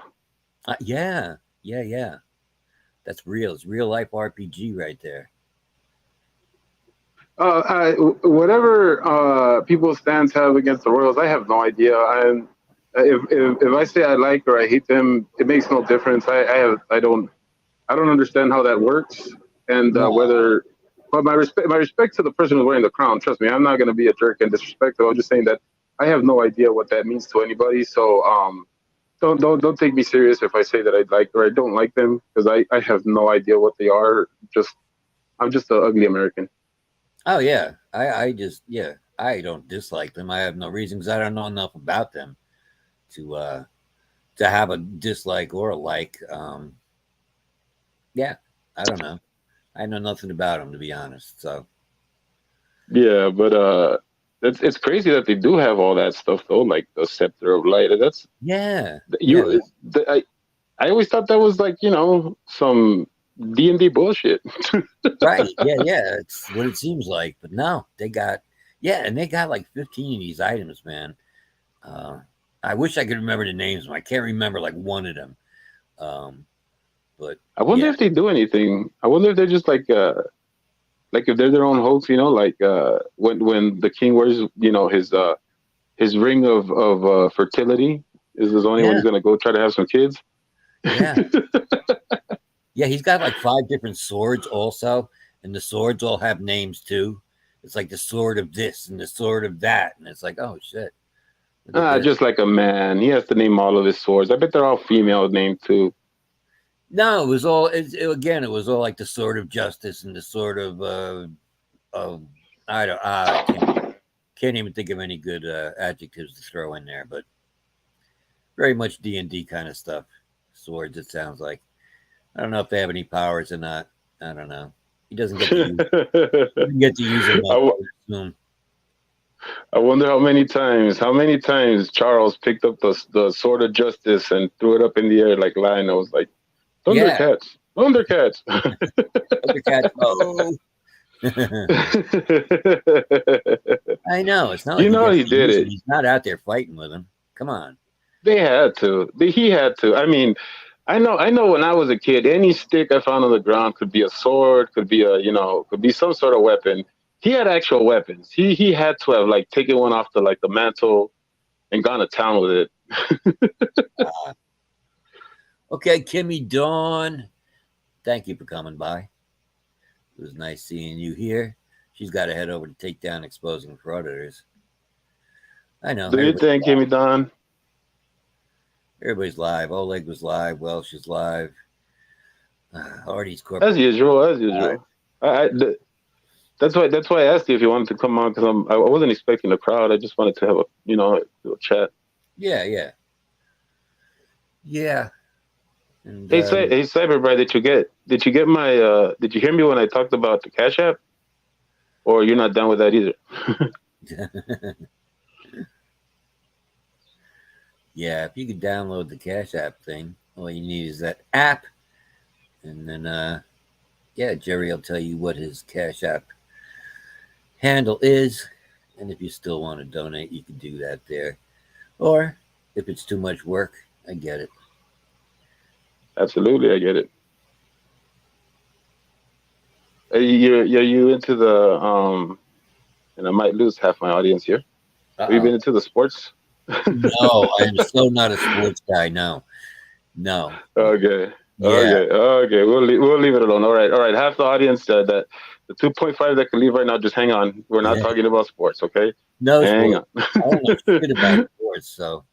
Yeah, yeah, yeah. That's real. It's real life RPG right there. Whatever people's stance have against the Royals, I have no idea. If I say I like or I hate them, it makes no difference. I don't understand how that works, and No, whether. But my respect to the person who's wearing the crown. Trust me, I'm not going to be a jerk and disrespectful. I'm just saying that I have no idea what that means to anybody. So don't take me serious if I say that I like or I don't like them because I have no idea what they are. Just I'm just an ugly American. oh yeah, I just yeah, I don't dislike them. I have no reason because I don't know enough about them to have a dislike or a like. Yeah, I don't know. I know nothing about them to be honest. So Yeah, but it's crazy that they do have all that stuff though, like the scepter of light. That's yeah, yeah, you. I always thought that was like some D&D bullshit. right. Yeah, yeah. It's what it seems like. But no, they got yeah, and they got like 15 of these items, man. Uh, I wish I could remember the names. But I can't remember like one of them. Um, but I wonder yeah, if they do anything. I wonder if they're just like if they're their own hoax. Like when the king wears his ring of fertility. is the only one Yeah. who's gonna go try to have some kids. Yeah. Yeah, he's got like 5 different swords also, and the swords all have names too. It's like the sword of this and the sword of that, and it's like, oh shit, look at this. Just like a man, he has to name all of his swords. I bet they're all female named too. No, it was all again. It was all like the sword of justice and the sword of I don't I can't even think of any good adjectives to throw in there, but very much D&D kind of stuff. Swords. It sounds like. I don't know if they have any powers or not. I don't know. He doesn't get to use. He doesn't get to use them much, I would assume. I wonder how many times Charles picked up the sword of justice and threw it up in the air like Lionel was like, Thundercats, Thundercats. Thundercats, oh. I know. It's not like he did it. He's not out there fighting with him. Come on. They had to. He had to. I mean, I know when I was a kid, any stick I found on the ground could be a sword, could be could be some sort of weapon. He had actual weapons. He had to have like taken one off the mantle and gone to town with it. Okay, Kimmy Dawn. Thank you for coming by. It was nice seeing you here. She's got to head over to take down exposing predators. I know. Do you think, Kimmy Dawn? Everybody's live. Oleg was live. Welsh is live. Artie's corporate. As usual. That's why I asked you if you wanted to come on, because I wasn't expecting a crowd. I just wanted to have a chat. Yeah. And, hey, Cyberbride, did you hear me when I talked about the Cash App, or you're not done with that either? Yeah, if you could download the Cash App thing, all you need is that app, and then Jerry will tell you what his Cash App handle is, and if you still want to donate, you can do that there. Or if it's too much work, I get it. Absolutely, I get it. Are you into the and I might lose half my audience here. Have you been into the sports? No, I am so not a sports guy. No. Okay. Yeah. Okay. We'll leave it alone. All right. Half the audience the 2.5 that can leave right now, just hang on. We're not talking about sports, okay? No, hang on. I don't know shit about sports, so.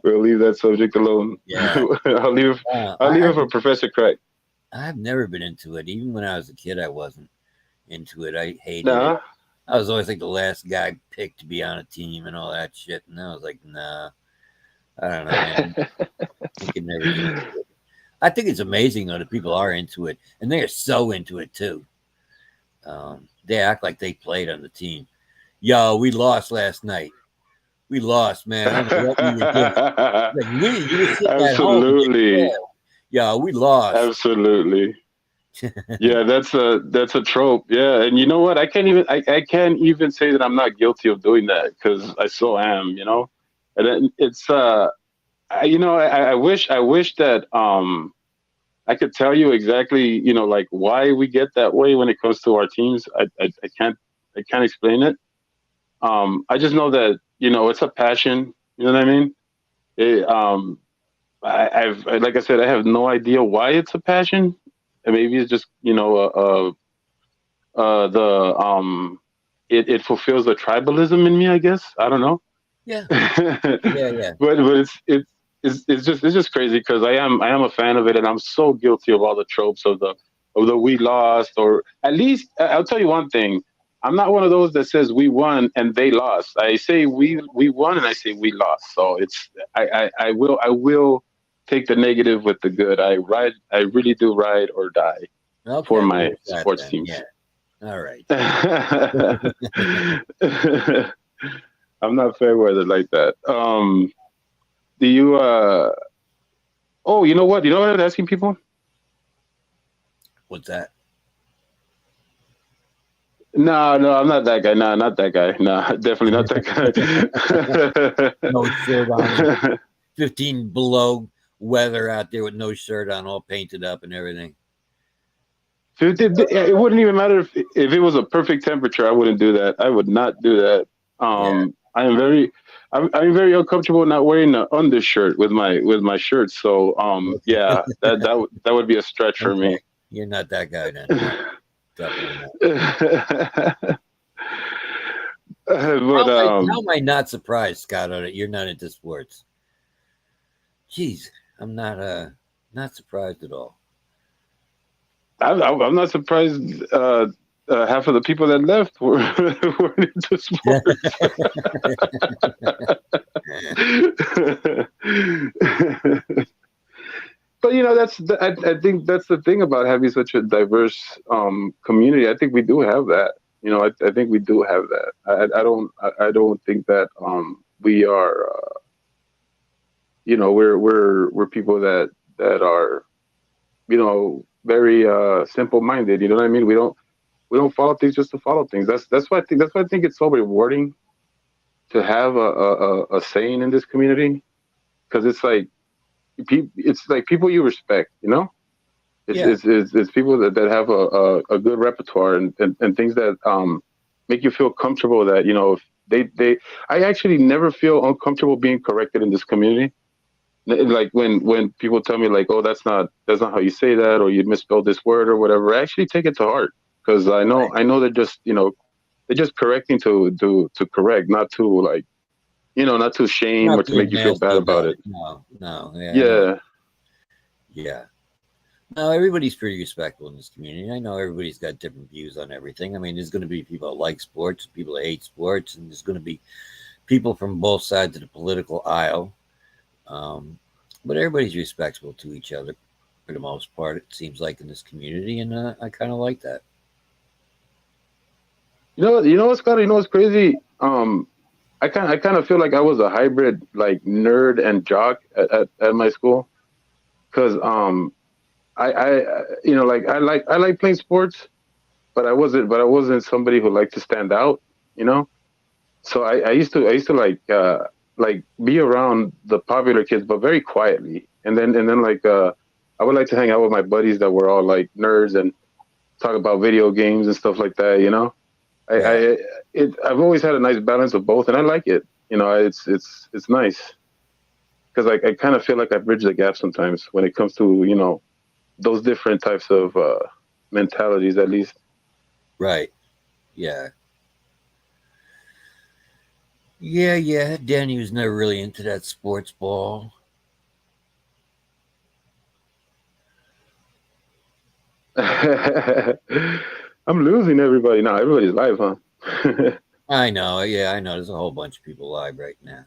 We'll leave that subject alone. Yeah. I'll leave it for Professor Craig. I've never been into it. Even when I was a kid, I wasn't into it. I hated it. I was always like the last guy picked to be on a team and all that shit. And I was like, nah, I don't know, man. I could never get into it. I think it's amazing, though, that people are into it. And they are so into it, too. They act like they played on the team. Yo, we lost last night. We lost, man. I don't know what we were doing. Like, you were sitting at home. Absolutely. Yeah, we lost. Absolutely. Yeah, that's a trope. Yeah, and you know what? I can't even say that I'm not guilty of doing that, because I so am. And it's I wish that I could tell you exactly like why we get that way when it comes to our teams. I can't explain it. I just know that it's a passion. You know what I mean? I've like I said, I have no idea why it's a passion. And maybe it's just it fulfills the tribalism in me, I guess. I don't know. Yeah. But it's just crazy, because I am a fan of it, and I'm so guilty of all the tropes of the we lost, or at least I'll tell you one thing. I'm not one of those that says we won and they lost. I say we won and I say we lost. So it's I will take the negative with the good. I really do ride or die for my sports teams. Yeah. All right. I'm not fair weather like that. Do you oh, you know what? You know what I was asking people? What's that? No, I'm not that guy. No, not that guy. No, definitely not that guy. No shirt on. 15 below weather out there with no shirt on, all painted up and everything. It wouldn't even matter if it was a perfect temperature. I wouldn't do that. I would not do that. Yeah. I'm very uncomfortable not wearing an undershirt with my shirt. So yeah, that would be a stretch for Okay. me. You're not that guy then. No, definitely not. But How am I not surprised, Scott, that you're not into sports? Jeez, I'm not surprised at all. I'm not surprised. Half of the people that left were weren't into sports. But I think that's the thing about having such a diverse community. I think we do have that. I think we do have that. I don't think that we are. We're people that are very simple minded. You know what I mean? We don't follow things just to follow things. That's why I think it's so rewarding to have a saying in this community, because it's like people you respect. Yeah. It's people that have a good repertoire, and things that make you feel comfortable, that if they I actually never feel uncomfortable being corrected in this community. Like when people tell me, like, oh, that's not how you say that, or you misspelled this word or whatever, I actually take it to heart, because Right. I know they're just correcting to correct, not to, like, not to shame or Not to being make you feel bad nasty about about it. it. No, no. Yeah, I know. Yeah. Yeah. No, everybody's pretty respectful in this community. I know everybody's got different views on everything. I mean, there's going to be people that like sports, people that hate sports, and there's going to be people from both sides of the political aisle. Um, but everybody's respectful to each other for the most part, it seems like, in this community, and I kind of like that. What's Scott? What's crazy? I kind of feel like I was a hybrid, like, nerd and jock at my school, because like, I like playing sports, but I wasn't somebody who liked to stand out. You know, so I used to like be around the popular kids, but very quietly, and then like I would like to hang out with my buddies that were all like nerds, and talk about video games and stuff like that. I, Yeah. I I've always had a nice balance of both, and I like it. It's nice, because I kind of feel like I bridge the gap sometimes when it comes to those different types of mentalities, at least. Right. Yeah. Yeah, yeah. Danny was never really into that sports ball. I'm losing everybody now. Everybody's live, huh? I know. Yeah, I know. There's a whole bunch of people live right now.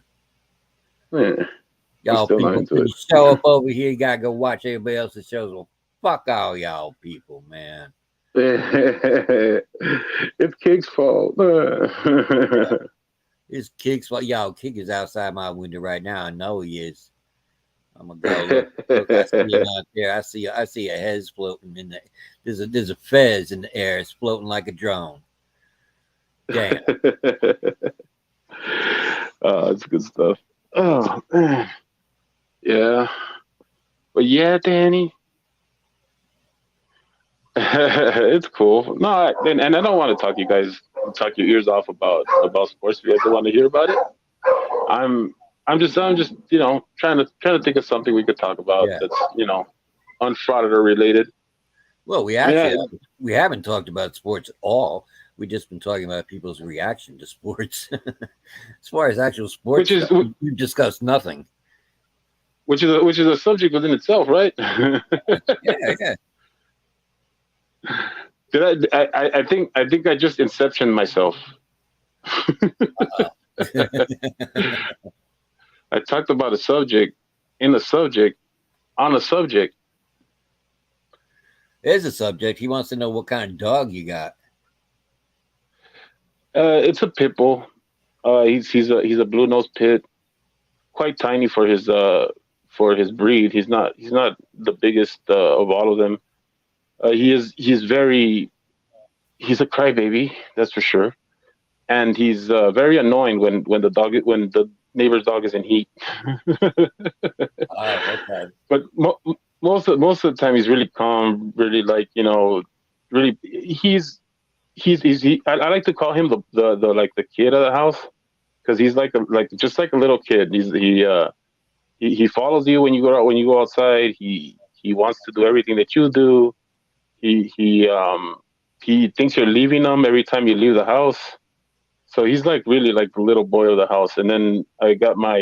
Man, I'm Y'all still not people into couldn't it. show up over here. You gotta go watch everybody else's shows. Well, fuck all y'all people, man. It's Cake's fault. This Kicks, well, y'all, Kick is outside my window right now. I know he is. I'm gonna go look. Look, I see him out there. I see a head's floating in the. There's a fez in the air. It's floating like a drone. Damn. It's good stuff. Oh man, yeah, but yeah, Danny, it's cool. No, and I don't want to talk your ears off about sports. If you ever want to hear about it, I'm I'm just trying to think of something we could talk about Yeah. that's unfrauded or related. Well, we I mean, actually we haven't talked about sports at all. We've just been talking about people's reaction to sports. As far as actual which sports is stuff, we've discussed nothing. which is a subject within itself, right? Yeah, yeah. I think I just inception myself. I talked about a subject in a subject on a subject. There's a subject. He wants to know what kind of dog you got. It's a pit bull. He's a blue nose pit, quite tiny for his breed. He's not the biggest of all of them. He's a crybaby, that's for sure, and he's very annoying when the neighbor's dog is in heat. Oh, okay. But most of the time he's really calm, really, like, really. I like to call him the like the kid of the house, because he's like just like a little kid. He follows you when you go outside. He wants to do everything that you do. He he um he thinks you're leaving him every time you leave the house. So he's like really like the little boy of the house. And then I got my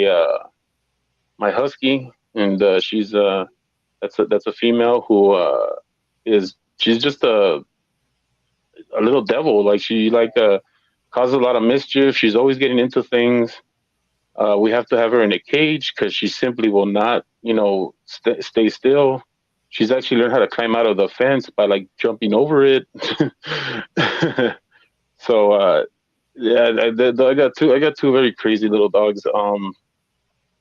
husky, and she's that's a female who is she's just a little devil. Like she causes a lot of mischief. She's always getting into things. We have to have her in a cage because she simply will not, stay still. She's actually learned how to climb out of the fence by like jumping over it. So yeah, I got two very crazy little dogs.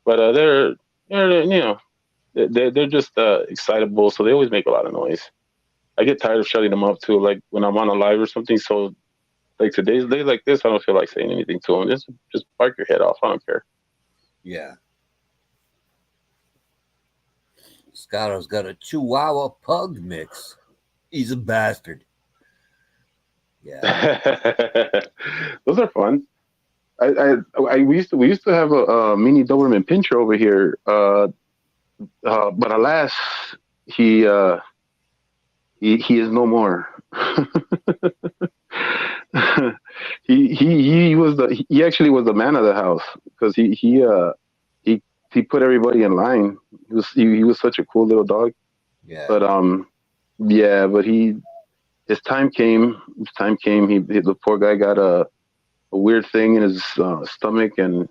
But they're just excitable, so they always make a lot of noise. I get tired of shutting them up too, like when I'm on a live or something. So like today's day like this, I don't feel like saying anything to them. Just bark your head off. I don't care. Yeah. Scotto's got a Chihuahua pug mix. He's a bastard. Yeah. Those are fun. We used to have a mini Doberman Pinscher over here, but alas, he he is no more. He actually was the man of the house because he put everybody in line. He was such a cool little dog. Yeah. But yeah, but his time came. His time came. The poor guy got a weird thing in his stomach, and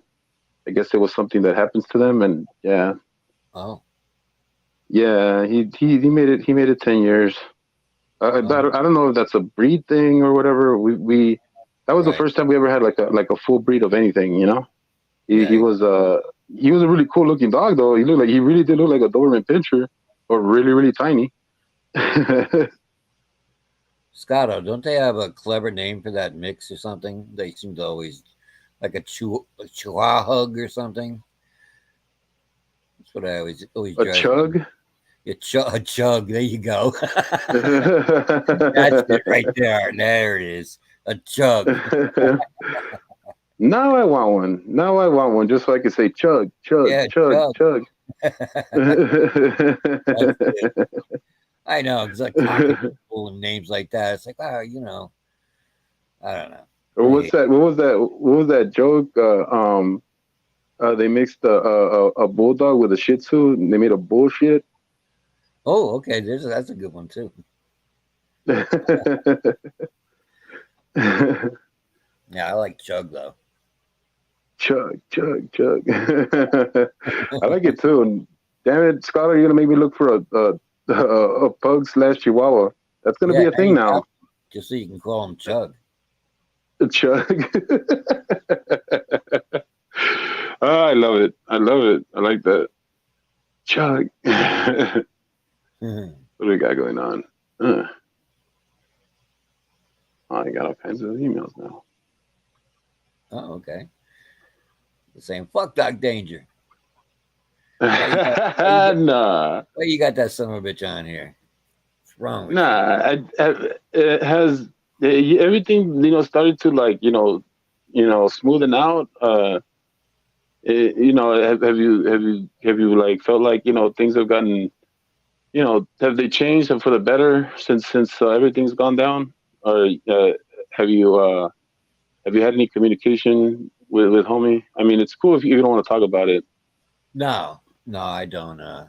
I guess it was something that happens to them. And yeah, Oh. yeah, he made it. He made it 10 years. I don't know if that's a breed thing or whatever. We that was the Right. first time we ever had like a full breed of anything. He Yeah. was he was a really cool looking dog though. He really did look like a Doberman Pinscher, or really tiny. Scotto, don't they have a clever name for that mix or something? They seem to always like a Chihuahua hug or something. That's what I always A drive. chug. A chug. There you go. That's it right there. There it is. A chug. Now I want one. Now I want one, just so I can say chug, chug, Yeah, chug, chug. chug. That's it. I know, because like cocky people and names like that. It's like, I don't know. Or I what's hate. that? What was that joke? They mixed a bulldog with a Shih Tzu, and they made a bullshit. Oh, okay. That's a good one too. Yeah, I like chug though. Chug, chug, chug. I like it too. And damn it, Scott, you're gonna make me look for a pug slash Chihuahua. That's gonna Yeah, be a there thing you go. now. Just so you can call him Chug. Chug. Oh, I love it. I love it. I like that. Chug. What Oh, do we got going on? Oh, I got all kinds of emails now. okay. The same fuck Doc Danger. Why Nah, you got that son of a bitch on here? What's wrong with you? nah. It has everything started to like smoothing out. Have you like felt like things have gotten have they changed for the better since everything's gone down, or have you uh have you had any communication with homie? I mean, it's cool if you don't want to talk about it. No, I don't. I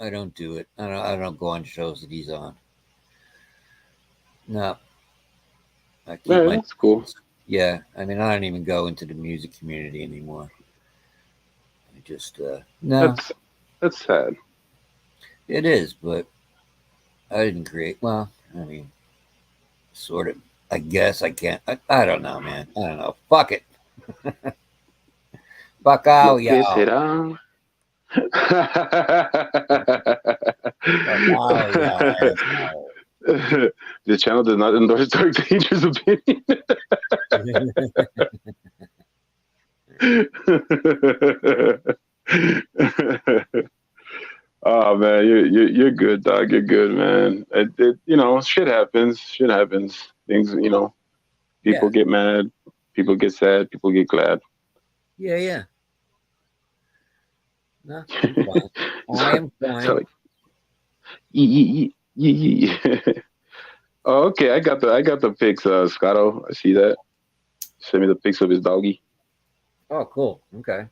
don't do it. I don't go on shows that he's on. No, I keep Yeah, my. that's cool. Yeah, I mean, I don't even go into the music community anymore. I just no, That's that's sad. it is, but I didn't create. Well, I mean, sort of. I guess I can't. I don't know, man. I don't know. Fuck it. Fuck Lo all que y'all. será. Fuck all y'all asshole. The channel does not endorse Dark Danger's opinion. Oh man, you're good, dog. You're good, man. Shit happens. Shit happens. Things, Yeah, people get mad. People get sad, people get glad. Yeah, yeah. No, I'm fine. I am So fine. like, yee. Oh, okay. I got the pics, Scotto. I see that. Send me the pics of his doggy. Oh, cool. Okay.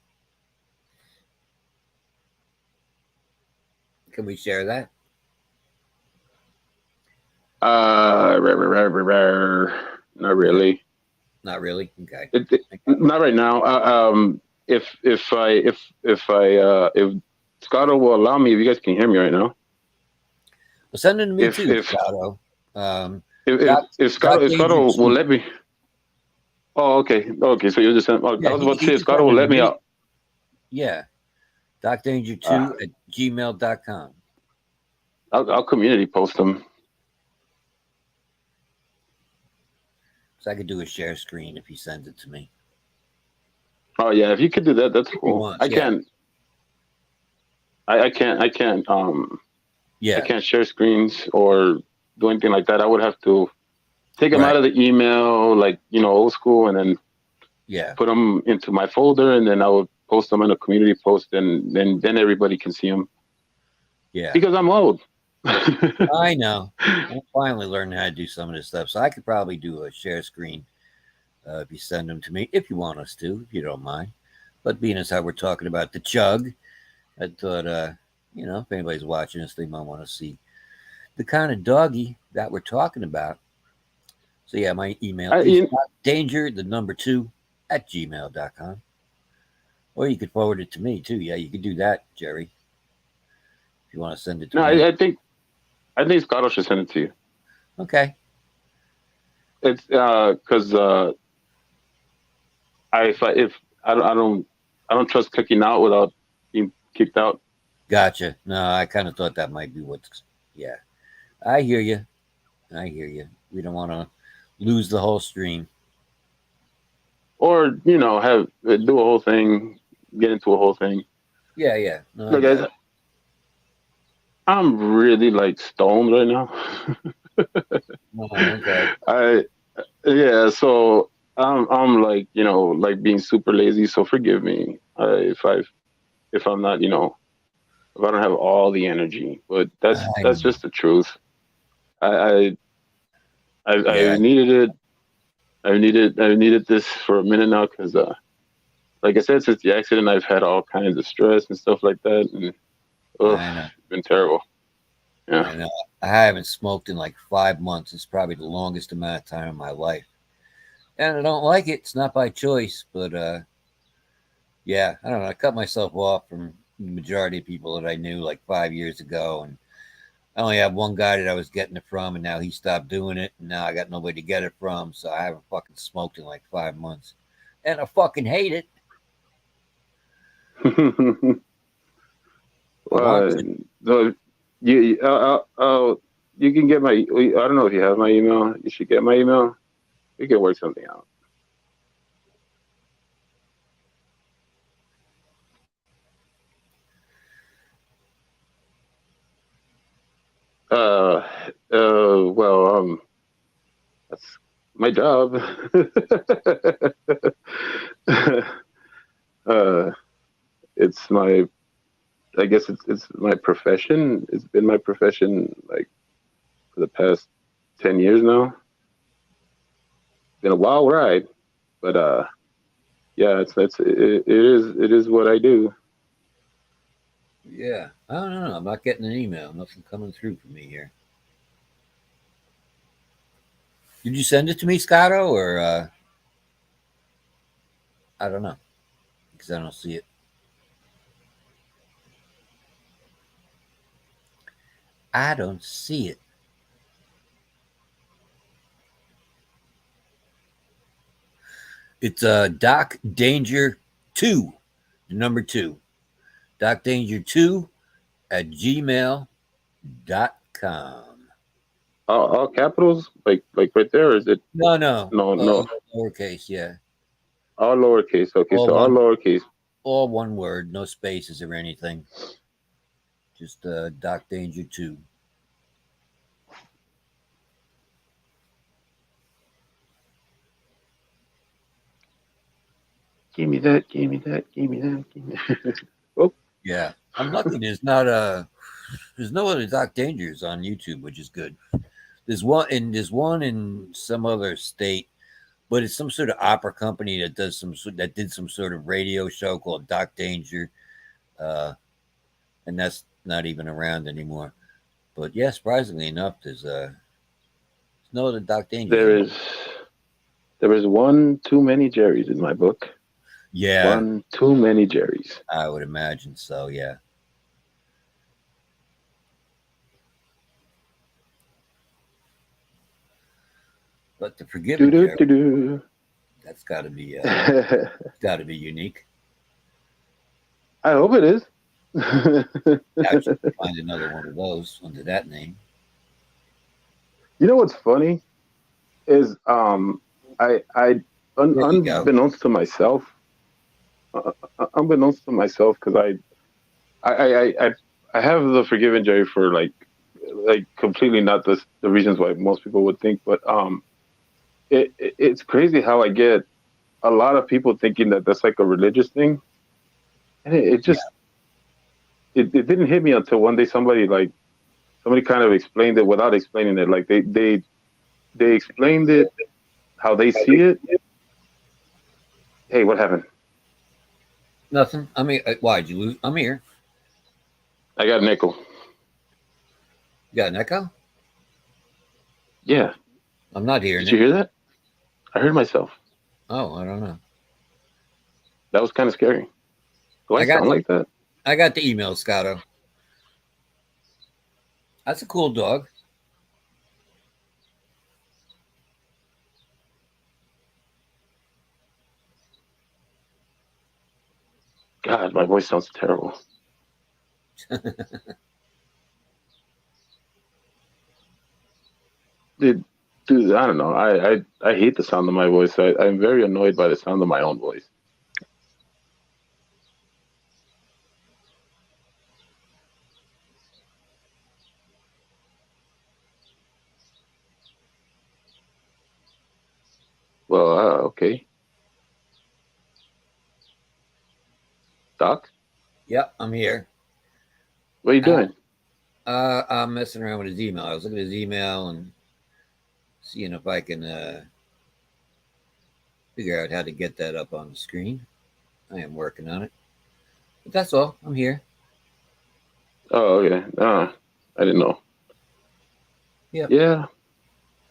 Can we share that? Not No, really. not really. Okay. Okay. Not right now. If Scotto will allow me, if you guys can hear me right now, Well, send it to me if too, if Scotto. Um, if if, Doc, if Doc Scotto if Danger Scotto will 2. let me. Oh, okay. So you just sent. I Yeah, was about to he say if can Scotto send will it to let me me. out. Yeah. Uh, DocDanger2 at gmail.com. I'll community post them. So I could do a share screen if he sends it to me. Oh yeah, if you could do that, that's If he cool. wants, I yeah. can't. I Yeah. can't share screens or do anything like that. I would have to take them out Right. of the email, like old school, and then Yeah. put them into my folder, and then I would post them in a community post, and then everybody can see them Yeah. because I'm old. I know. I'm finally learning how to do some of this stuff. So I could probably do a share screen if you send them to me, if you want us to, if you don't mind. But being as how we're talking about the chug, I thought, if anybody's watching this, they might want to see the kind of doggy that we're talking about. So yeah, my email I, is you, danger, the number 2 at gmail.com. Or you could forward it to me too. Yeah, you could do that, Jerry, if you want to send it to no, me. I think Scotto should send it to you. Okay. It's because if I don't trust clicking out without being kicked out. Gotcha. No, I kind of thought that might be what's. Yeah. I hear you. I hear you. We don't want to lose the whole stream. Or have do a whole thing, get into a whole thing. Yeah, yeah. No, I Look, got it. I'm really like stoned right now. Oh, okay. I Yeah, so I'm like like being super lazy. So forgive me if I'm not if I don't have all the energy. But I that's know. just the truth. I I Yeah. needed it. I needed this for a minute now because like I said, since the accident, I've had all kinds of stress and stuff like that, and I know. it's been terrible. Yeah. I know. I haven't smoked in like 5 months. It's probably the longest amount of time in my life. And I don't like it. It's not by choice, but yeah, I don't know. I cut myself off from the majority of people that I knew like 5 years ago, and I only have one guy that I was getting it from, and now he stopped doing it, and now I got nobody to get it from, so I haven't fucking smoked in like 5 months, and I fucking hate it. I want Well, to. so you can get my. I don't know if you have my email. You should get my email. We can work something out. Uh, that's my job. uh, it's my. I guess it's my profession. It's been my profession like for the past 10 years now. Been a wild ride, but yeah, it is what I do. Yeah, I don't know. I'm not getting an email. Nothing coming through for me here. Did you send it to me, Scotto, or I don't know because I don't see it. I don't see it. It's Doc Danger 2, the number 2. Doc Danger 2 at gmail.com. All capitals, like right there. Or is it No, no. no Lowercase, yeah. all lowercase? Okay, All so all one lowercase. all one word, no spaces or anything. Just Doc Danger 2. Give me that. Give me that. Give me that. Give me that. Oh, Yeah, I'm lucky. There's no other Doc Dangers on YouTube, which is good. There's one in some other state, but it's some sort of opera company that did some sort of radio show called Doc Danger, uh, and that's not even around anymore. But yeah, surprisingly enough, there's no other Doc Dangers there on. is there is one too many Jerry's in my book. Yeah, One too many Jerry's. I would imagine so. Yeah, but the Do Forgiven do Jerry, do do. that's I got to be unique. hope it is. Doubt you can find another one of those under that name. You know what's funny is There you go. unbeknownst to myself, because I have the Forgiven Jerry for like completely not the reasons why most people would think, but it's crazy how I get a lot of people thinking that that's like a religious thing, and it Yeah, just it didn't hit me until one day somebody kind of explained it without explaining it. Like they explained it how they see it. Hey, what happened? nothing. I mean, why'd you lose? I'm here. I got an echo. You got an echo? Yeah, I'm not hearing did you it. hear that? I heard myself. Oh, I don't know. That was kind of scary. Do I I got sound like that? I got the email, Scotto. That's a cool dog. God, my voice sounds terrible. Dude, dude, I don't know. I hate the sound of my voice. I'm very annoyed by the sound of my own voice. Well, okay. Doc, Yep, I'm here. what are you Uh, doing? I'm messing around with his email. I was looking at his email and seeing if I can figure out how to get that up on the screen. I am working on it. But that's all. I'm here. Oh, okay. I didn't know. Yep. Yeah,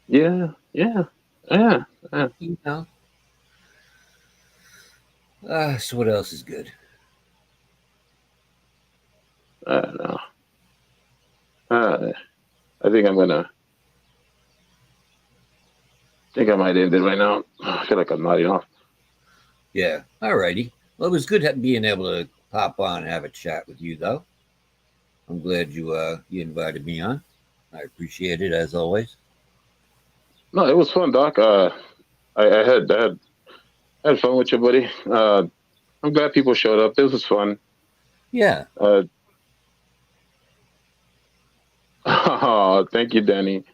yeah, yeah, yeah. You know. So what else is good? I don't know. Uh, I think I'm gonna. Think I might end it right now. I feel like I'm nodding off. Yeah. Alrighty. Well, it was good being able to pop on and have a chat with you, though. I'm glad you invited me on. I appreciate it as always. No, it was fun, Doc. I had fun with you, buddy. I'm glad people showed up. This was fun. Yeah. Oh, thank you, Danny.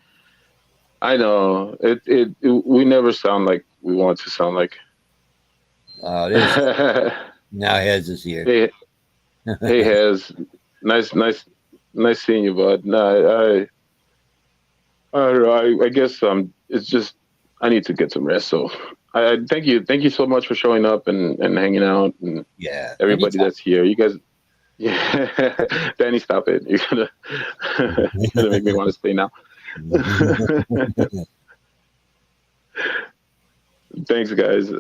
I know we never sound like we want to sound like. There's now Hez is here. hey, hey, Has nice seeing you, bud. No, I guess it's just I need to get some rest. So I thank you so much for showing up and hanging out and Yeah. everybody Anytime. that's here. You guys, yeah, Danny, stop it. You're gonna make me want to stay now. Thanks, guys.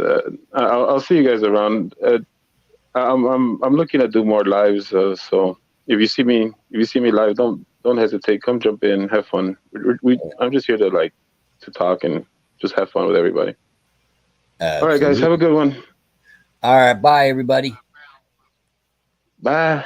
I'll see you guys around. I'm looking to do more lives. So if you see me live, don't hesitate. Come jump in, have fun. I'm just here to talk and just have fun with everybody. All right, guys, have a Absolutely. good one. All right. Bye, everybody. Bye.